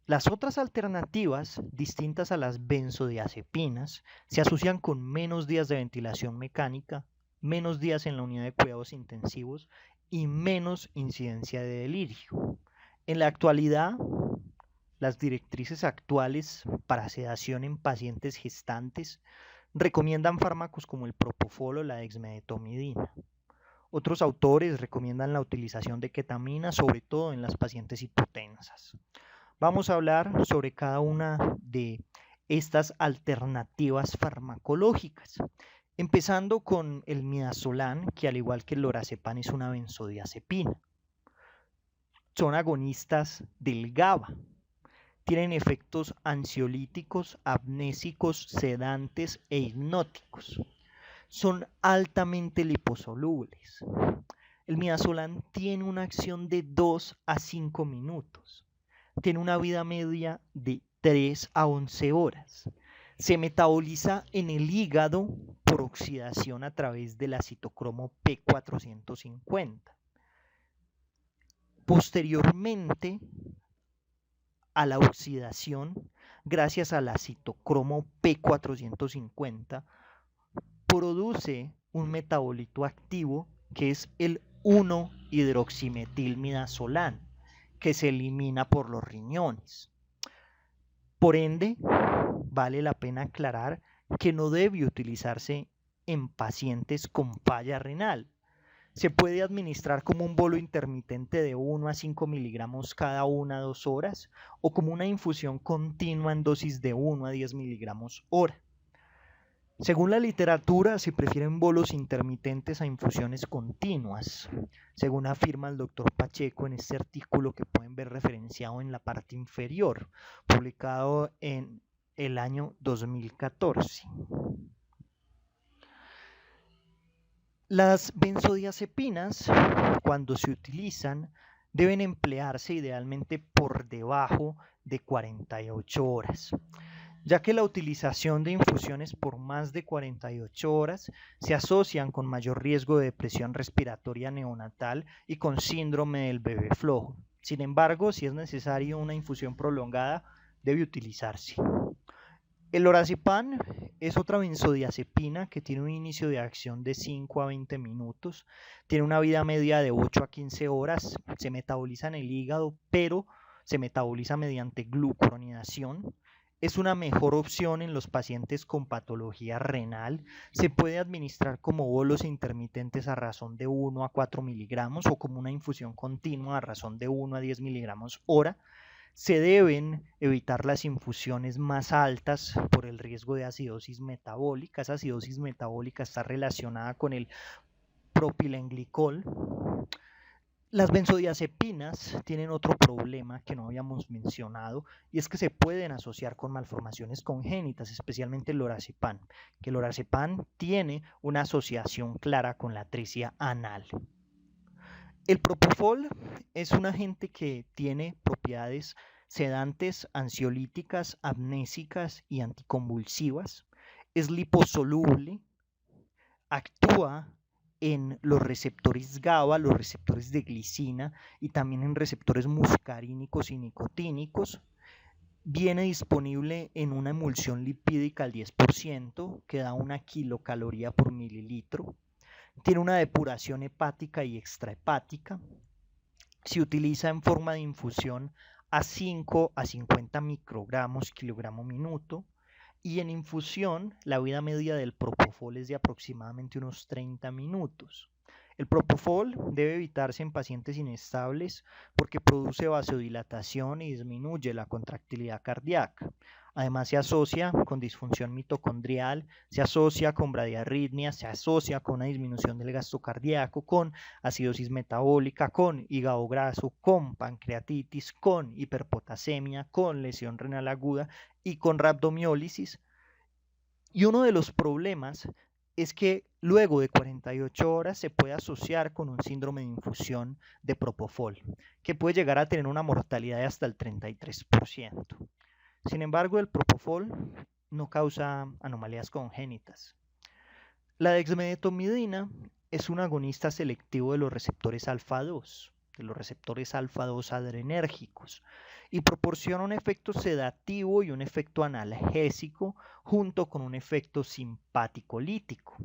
Las otras alternativas distintas a las benzodiazepinas se asocian con menos días de ventilación mecánica, menos días en la unidad de cuidados intensivos y menos incidencia de delirio. En la actualidad, las directrices actuales para sedación en pacientes gestantes recomiendan fármacos como el propofol o la dexmedetomidina. Otros autores recomiendan la utilización de ketamina, sobre todo en las pacientes hipotensas. Vamos a hablar sobre cada una de estas alternativas farmacológicas, empezando con el midazolam, que al igual que el lorazepam es una benzodiazepina. Son agonistas del GABA. Tienen efectos ansiolíticos, amnésicos, sedantes e hipnóticos. Son altamente liposolubles. El midazolam tiene una acción de 2 a 5 minutos. Tiene una vida media de 3 a 11 horas. Se metaboliza en el hígado por oxidación a través del citocromo P450. Posteriormente a la oxidación, gracias al citocromo P450, produce un metabolito activo que es el 1-hidroximetilmidazolam, que se elimina por los riñones. Por ende, vale la pena aclarar que no debe utilizarse en pacientes con falla renal. Se puede administrar como un bolo intermitente de 1 a 5 miligramos cada 1 a 2 horas o como una infusión continua en dosis de 1 a 10 miligramos hora. Según la literatura, se prefieren bolos intermitentes a infusiones continuas, según afirma el doctor Pacheco en este artículo que pueden ver referenciado en la parte inferior, publicado en el año 2014. Las benzodiazepinas, cuando se utilizan, deben emplearse idealmente por debajo de 48 horas, ya que la utilización de infusiones por más de 48 horas se asocian con mayor riesgo de depresión respiratoria neonatal y con síndrome del bebé flojo. Sin embargo, si es necesario una infusión prolongada, debe utilizarse. El lorazepam es otra benzodiazepina que tiene un inicio de acción de 5 a 20 minutos, tiene una vida media de 8 a 15 horas, se metaboliza en el hígado, pero se metaboliza mediante glucuronidación. Es una mejor opción en los pacientes con patología renal. Se puede administrar como bolos intermitentes a razón de 1 a 4 miligramos o como una infusión continua a razón de 1 a 10 miligramos hora. Se deben evitar las infusiones más altas por el riesgo de acidosis metabólica. Esa acidosis metabólica está relacionada con el propilenglicol. Las benzodiazepinas tienen otro problema que no habíamos mencionado y es que se pueden asociar con malformaciones congénitas, especialmente el lorazepam, que el lorazepam tiene una asociación clara con la atricia anal. El propofol es un agente que tiene propiedades sedantes, ansiolíticas, amnésicas y anticonvulsivas. Es liposoluble, actúa en los receptores GABA, los receptores de glicina y también en receptores muscarínicos y nicotínicos. Viene disponible en una emulsión lipídica al 10%, que da 1 kilocaloría por mililitro. Tiene una depuración hepática y extrahepática. Se utiliza en forma de infusión a 5 a 50 microgramos kilogramo minuto, y en infusión la vida media del propofol es de aproximadamente unos 30 minutos. El propofol debe evitarse en pacientes inestables porque produce vasodilatación y disminuye la contractilidad cardíaca. Además se asocia con disfunción mitocondrial, se asocia con bradiarritmia, se asocia con una disminución del gasto cardíaco, con acidosis metabólica, con hígado graso, con pancreatitis, con hiperpotasemia, con lesión renal aguda y con rhabdomiólisis. Y uno de los problemas es que luego de 48 horas se puede asociar con un síndrome de infusión de propofol, que puede llegar a tener una mortalidad de hasta el 33%. Sin embargo, el propofol no causa anomalías congénitas. La dexmedetomidina es un agonista selectivo de los receptores alfa-2, de los receptores alfa-2 adrenérgicos, y proporciona un efecto sedativo y un efecto analgésico junto con un efecto simpático-lítico.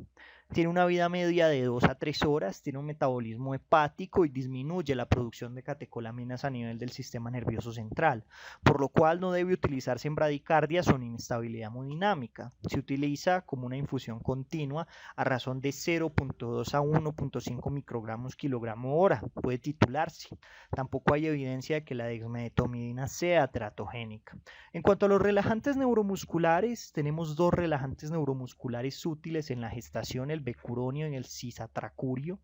Tiene una vida media de 2 a 3 horas, tiene un metabolismo hepático y disminuye la producción de catecolaminas a nivel del sistema nervioso central, por lo cual no debe utilizarse en bradicardias o en inestabilidad hemodinámica. Se utiliza como una infusión continua a razón de 0.2 a 1.5 microgramos kilogramo hora. Puede titularse. Tampoco hay evidencia de que la dexmedetomidina sea teratogénica. En cuanto a los relajantes neuromusculares, tenemos dos relajantes neuromusculares útiles en la gestación, el becuronio y el cisatracurio.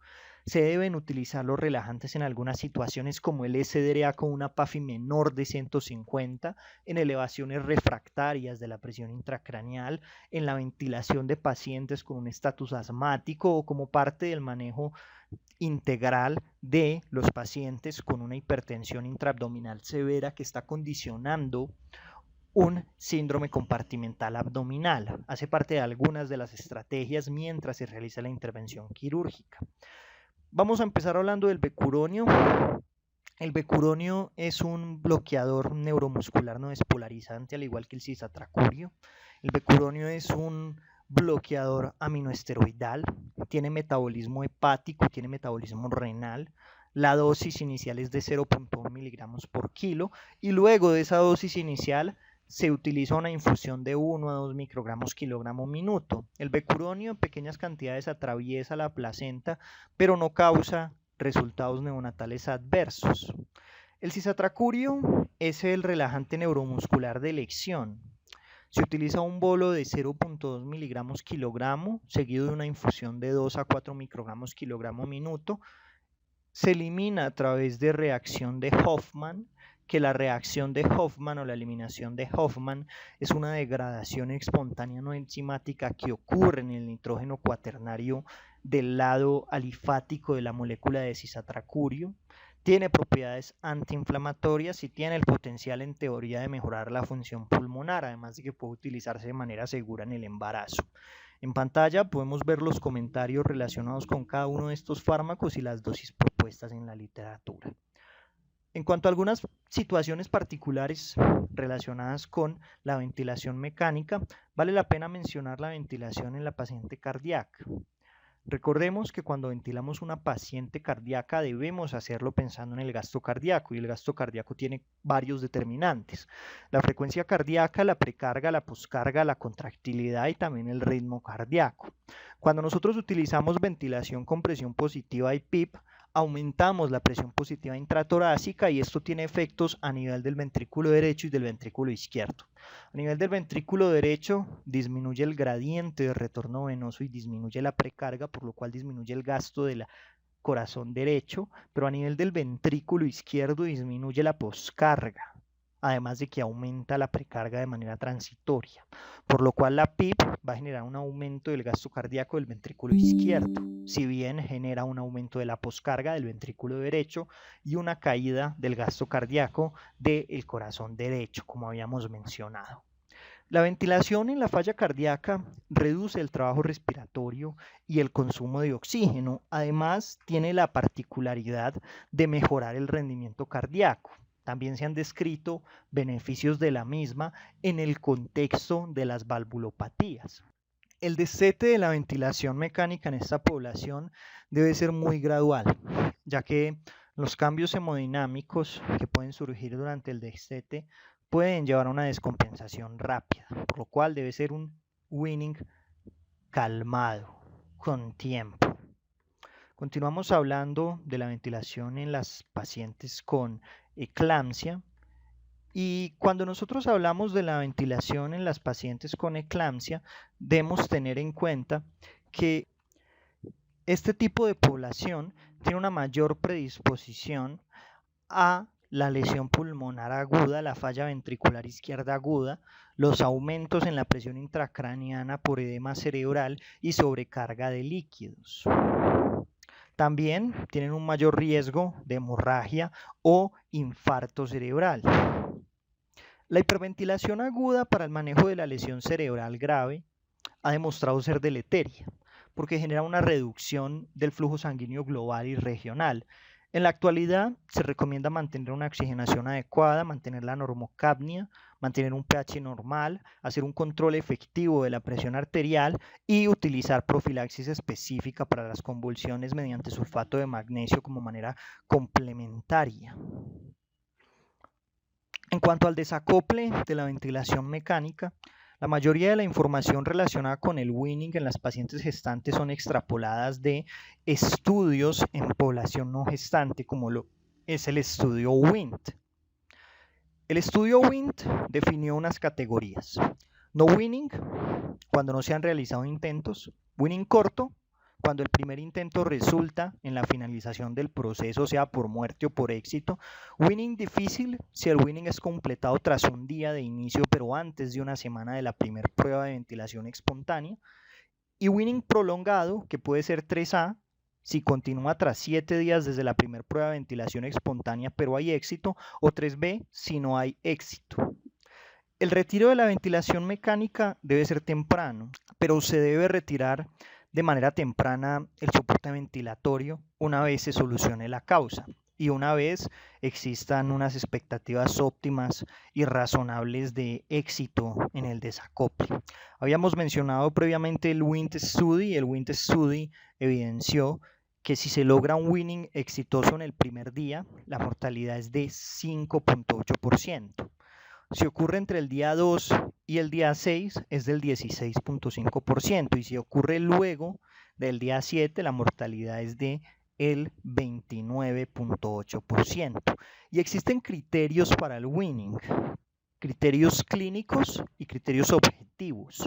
Se deben utilizar los relajantes en algunas situaciones como el SDRA con una PAFI menor de 150, en elevaciones refractarias de la presión intracraneal, en la ventilación de pacientes con un estatus asmático o como parte del manejo integral de los pacientes con una hipertensión intraabdominal severa que está condicionando un síndrome compartimental abdominal. Hace parte de algunas de las estrategias mientras se realiza la intervención quirúrgica. Vamos a empezar hablando del becuronio. El becuronio es un bloqueador neuromuscular no despolarizante, al igual que el cisatracurio. El becuronio es un bloqueador aminoesteroidal, tiene metabolismo hepático, tiene metabolismo renal. La dosis inicial es de 0.1 miligramos por kilo y luego de esa dosis inicial se utiliza una infusión de 1 a 2 microgramos kilogramo minuto. El becuronio en pequeñas cantidades atraviesa la placenta, pero no causa resultados neonatales adversos. El cisatracurio es el relajante neuromuscular de elección. Se utiliza un bolo de 0.2 miligramos kilogramo, seguido de una infusión de 2 a 4 microgramos kilogramo minuto. Se elimina a través de reacción de Hoffman, que la reacción de Hoffman o la eliminación de Hoffman es una degradación espontánea no enzimática que ocurre en el nitrógeno cuaternario del lado alifático de la molécula de cisatracurio. Tiene propiedades antiinflamatorias y tiene el potencial en teoría de mejorar la función pulmonar, además de que puede utilizarse de manera segura en el embarazo. En pantalla podemos ver los comentarios relacionados con cada uno de estos fármacos y las dosis propuestas en la literatura. En cuanto a algunas situaciones particulares relacionadas con la ventilación mecánica, vale la pena mencionar la ventilación en la paciente cardíaca. Recordemos que cuando ventilamos una paciente cardíaca debemos hacerlo pensando en el gasto cardíaco, y el gasto cardíaco tiene varios determinantes: la frecuencia cardíaca, la precarga, la poscarga, la contractilidad y también el ritmo cardíaco. Cuando nosotros utilizamos ventilación con presión positiva y PIP, aumentamos la presión positiva intratorácica y esto tiene efectos a nivel del ventrículo derecho y del ventrículo izquierdo. A nivel del ventrículo derecho disminuye el gradiente de retorno venoso y disminuye la precarga, por lo cual disminuye el gasto del corazón derecho, pero a nivel del ventrículo izquierdo disminuye la poscarga, además de que aumenta la precarga de manera transitoria, por lo cual la PIP va a generar un aumento del gasto cardíaco del ventrículo izquierdo, si bien genera un aumento de la poscarga del ventrículo derecho y una caída del gasto cardíaco del corazón derecho, como habíamos mencionado. La ventilación en la falla cardíaca reduce el trabajo respiratorio y el consumo de oxígeno. Además, tiene la particularidad de mejorar el rendimiento cardíaco. También se han descrito beneficios de la misma en el contexto de las valvulopatías. El destete de la ventilación mecánica en esta población debe ser muy gradual, ya que Los cambios hemodinámicos que pueden surgir durante el destete pueden llevar a una descompensación rápida, por lo cual debe ser un weaning calmado, con tiempo. Continuamos hablando de la ventilación en las pacientes con eclampsia. Y cuando nosotros hablamos de la ventilación en las pacientes con eclampsia, debemos tener en cuenta que este tipo de población tiene una mayor predisposición a la lesión pulmonar aguda, la falla ventricular izquierda aguda, los aumentos en la presión intracraneana por edema cerebral y sobrecarga de líquidos. También tienen un mayor riesgo de hemorragia o infarto cerebral. La hiperventilación aguda para el manejo de la lesión cerebral grave ha demostrado ser deleteria porque genera una reducción del flujo sanguíneo global y regional. En la actualidad se recomienda mantener una oxigenación adecuada, mantener la normocapnia, mantener un pH normal, hacer un control efectivo de la presión arterial y utilizar profilaxis específica para las convulsiones mediante sulfato de magnesio como manera complementaria. En cuanto al desacople de la ventilación mecánica, la mayoría de la información relacionada con el weaning en las pacientes gestantes son extrapoladas de estudios en población no gestante, como lo es el estudio WINT. El estudio WINT definió unas categorías. No weaning, cuando no se han realizado intentos. Weaning corto, cuando el primer intento resulta en la finalización del proceso, sea por muerte o por éxito. Weaning difícil, si el weaning es completado tras un día de inicio, pero antes de una semana de la primera prueba de ventilación espontánea. Y weaning prolongado, que puede ser 3A, si continúa tras 7 días desde la primera prueba de ventilación espontánea, pero hay éxito, o 3B, si no hay éxito. El retiro de la ventilación mecánica debe ser temprano, pero se debe retirar de manera temprana el soporte ventilatorio una vez se solucione la causa y una vez existan unas expectativas óptimas y razonables de éxito en el desacople. Habíamos mencionado previamente el WINT Study. El WINT Study evidenció que si se logra un weaning exitoso en el primer día, la mortalidad es de 5.8%. Si ocurre entre el día 2 y el día 6 es del 16.5% y si ocurre luego del día 7 la mortalidad es de el 29.8%. Y existen criterios para el weaning, criterios clínicos y criterios objetivos.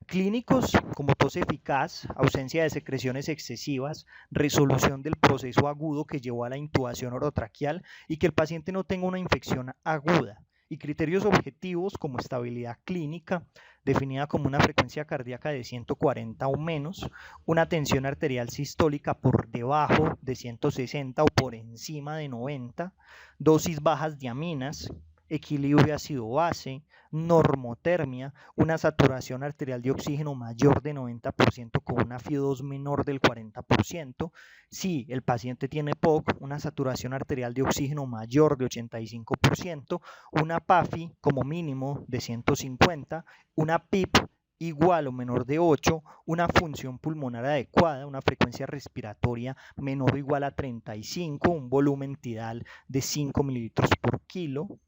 Clínicos como tos eficaz, ausencia de secreciones excesivas, resolución del proceso agudo que llevó a la intubación orotraqueal y que el paciente no tenga una infección aguda. Y criterios objetivos como estabilidad clínica, definida como una frecuencia cardíaca de 140 o menos, una tensión arterial sistólica por debajo de 160 o por encima de 90, dosis bajas de aminas, equilibrio ácido-base, normotermia, una saturación arterial de oxígeno mayor de 90% con una FiO2 menor del 40%. Si el paciente tiene POC, una saturación arterial de oxígeno mayor de 85%, una PAFI como mínimo de 150, una PIP igual o menor de 8, una función pulmonar adecuada, una frecuencia respiratoria menor o igual a 35, un volumen tidal de 5 mililitros por kilo,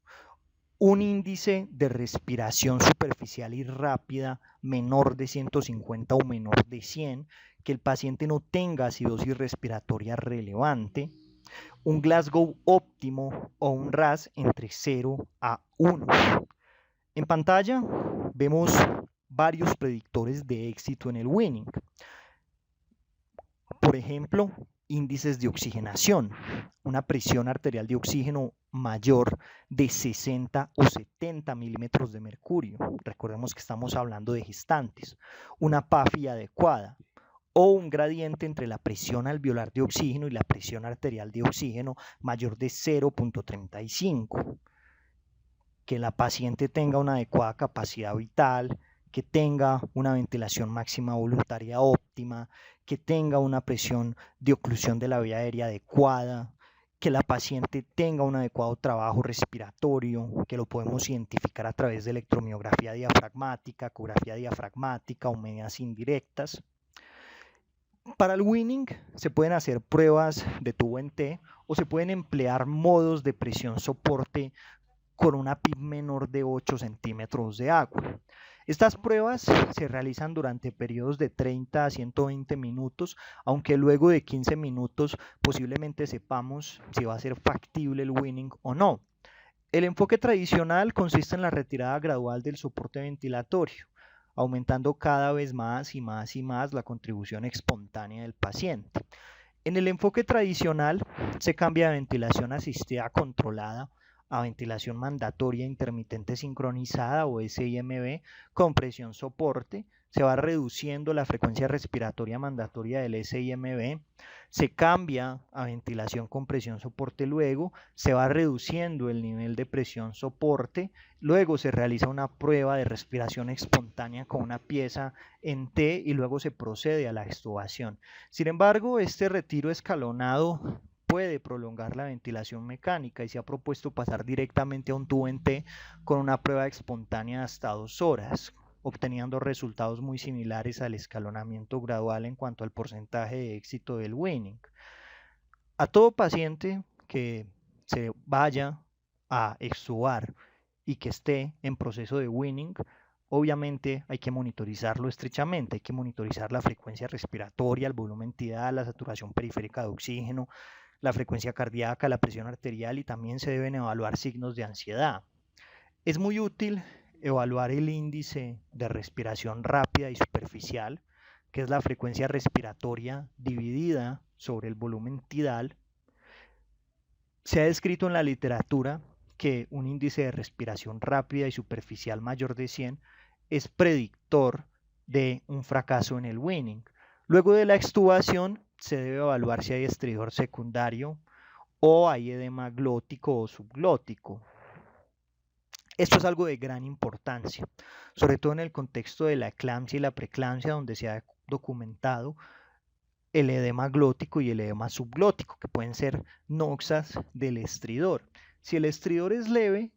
un índice de respiración superficial y rápida menor de 150 o menor de 100, que el paciente no tenga acidosis respiratoria relevante, un Glasgow óptimo o un RAS entre 0 a 1. En pantalla vemos varios predictores de éxito en el weaning. Por ejemplo, índices de oxigenación, una presión arterial de oxígeno mayor de 60 o 70 milímetros de mercurio. Recordemos que estamos hablando de gestantes. Una PAFI adecuada o un gradiente entre la presión alveolar de oxígeno y la presión arterial de oxígeno mayor de 0.35. Que la paciente tenga una adecuada capacidad vital, que tenga una ventilación máxima voluntaria óptima, que tenga una presión de oclusión de la vía aérea adecuada, que la paciente tenga un adecuado trabajo respiratorio, que lo podemos identificar a través de electromiografía diafragmática, ecografía diafragmática o medidas indirectas. Para el weaning se pueden hacer pruebas de tubo en T o se pueden emplear modos de presión soporte con una PIB menor de 8 centímetros de agua. Estas pruebas se realizan durante periodos de 30 a 120 minutos, aunque luego de 15 minutos posiblemente sepamos si va a ser factible el weaning o no. El enfoque tradicional consiste en la retirada gradual del soporte ventilatorio, aumentando cada vez más y más y más la contribución espontánea del paciente. En el enfoque tradicional se cambia de ventilación asistida controlada a ventilación mandatoria intermitente sincronizada o SIMB con presión soporte. Se va reduciendo la frecuencia respiratoria mandatoria del SIMB, se cambia a ventilación con presión soporte, luego se va reduciendo el nivel de presión soporte, luego se realiza una prueba de respiración espontánea con una pieza en T y luego se procede a la extubación. Sin embargo, este retiro escalonado puede prolongar la ventilación mecánica y se ha propuesto pasar directamente a un tubo en T con una prueba espontánea hasta 2 horas, obteniendo resultados muy similares al escalonamiento gradual en cuanto al porcentaje de éxito del weaning. A todo paciente que se vaya a extubar y que esté en proceso de weaning, obviamente hay que monitorizarlo estrechamente, hay que monitorizar la frecuencia respiratoria, el volumen tidal, la saturación periférica de oxígeno, la frecuencia cardíaca, la presión arterial y también se deben evaluar signos de ansiedad. Es muy útil evaluar el índice de respiración rápida y superficial, que es la frecuencia respiratoria dividida sobre el volumen tidal. Se ha descrito en la literatura que un índice de respiración rápida y superficial mayor de 100 es predictor de un fracaso en el weaning. Luego de la extubación se debe evaluar si hay estridor secundario o hay edema glótico o subglótico. Esto es algo de gran importancia, sobre todo en el contexto de la eclampsia y la preeclampsia, donde se ha documentado el edema glótico y el edema subglótico, que pueden ser noxas del estridor. Si el estridor es leve,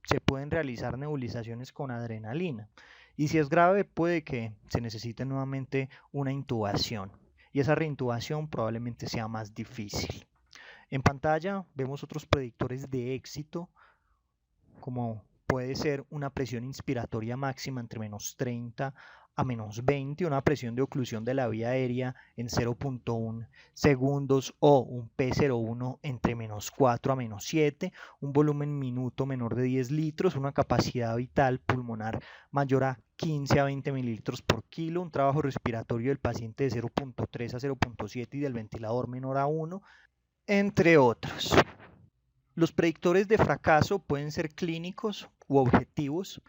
se pueden realizar nebulizaciones con adrenalina, y si es grave, puede que se necesite nuevamente una intubación, y esa reintubación probablemente sea más difícil. En pantalla vemos otros predictores de éxito, como puede ser una presión inspiratoria máxima entre menos 30 a menos 20, una presión de oclusión de la vía aérea en 0.1 segundos o un P01 entre menos 4 a menos 7, un volumen minuto menor de 10 litros, una capacidad vital pulmonar mayor a 15 a 20 mililitros por kilo, un trabajo respiratorio del paciente de 0.3 a 0.7 y del ventilador menor a 1, entre otros. Los predictores de fracaso pueden ser clínicos u objetivos.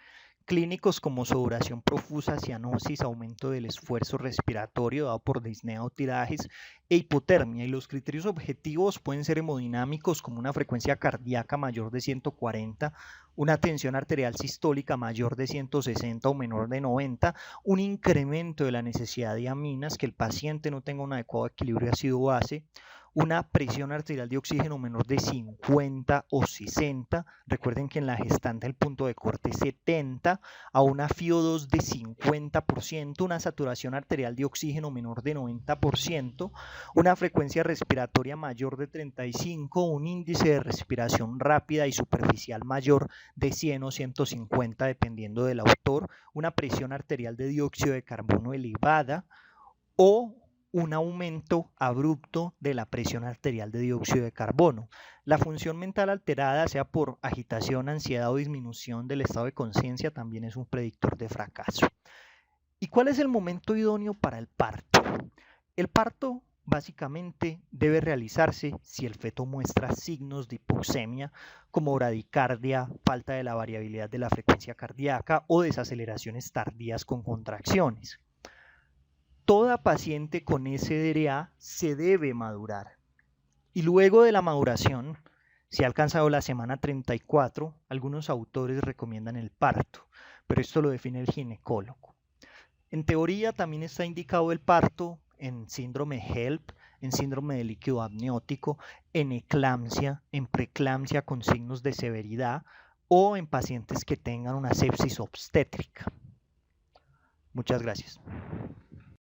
Clínicos como sudoración profusa, cianosis, aumento del esfuerzo respiratorio dado por disnea o tirajes e hipotermia. Y los criterios objetivos pueden ser hemodinámicos como una frecuencia cardíaca mayor de 140, una tensión arterial sistólica mayor de 160 o menor de 90, un incremento de la necesidad de aminas, que el paciente no tenga un adecuado equilibrio ácido-base, una presión arterial de oxígeno menor de 50 o 60, recuerden que en la gestante el punto de corte es 70, a una FiO2 de 50%, una saturación arterial de oxígeno menor de 90%, una frecuencia respiratoria mayor de 35, un índice de respiración rápida y superficial mayor de 100 o 150 dependiendo del autor, una presión arterial de dióxido de carbono elevada o un aumento abrupto de la presión arterial de dióxido de carbono. La función mental alterada, sea por agitación, ansiedad o disminución del estado de conciencia, también es un predictor de fracaso. ¿Y cuál es el momento idóneo para el parto? El parto básicamente debe realizarse si el feto muestra signos de hipoxemia como bradicardia, falta de la variabilidad de la frecuencia cardíaca o desaceleraciones tardías con contracciones. Toda paciente con SDRA se debe madurar y luego de la maduración, si ha alcanzado la semana 34, algunos autores recomiendan el parto, pero esto lo define el ginecólogo. En teoría también está indicado el parto en síndrome HELP, en síndrome de líquido amniótico, en eclampsia, en preeclampsia con signos de severidad o en pacientes que tengan una sepsis obstétrica. Muchas gracias.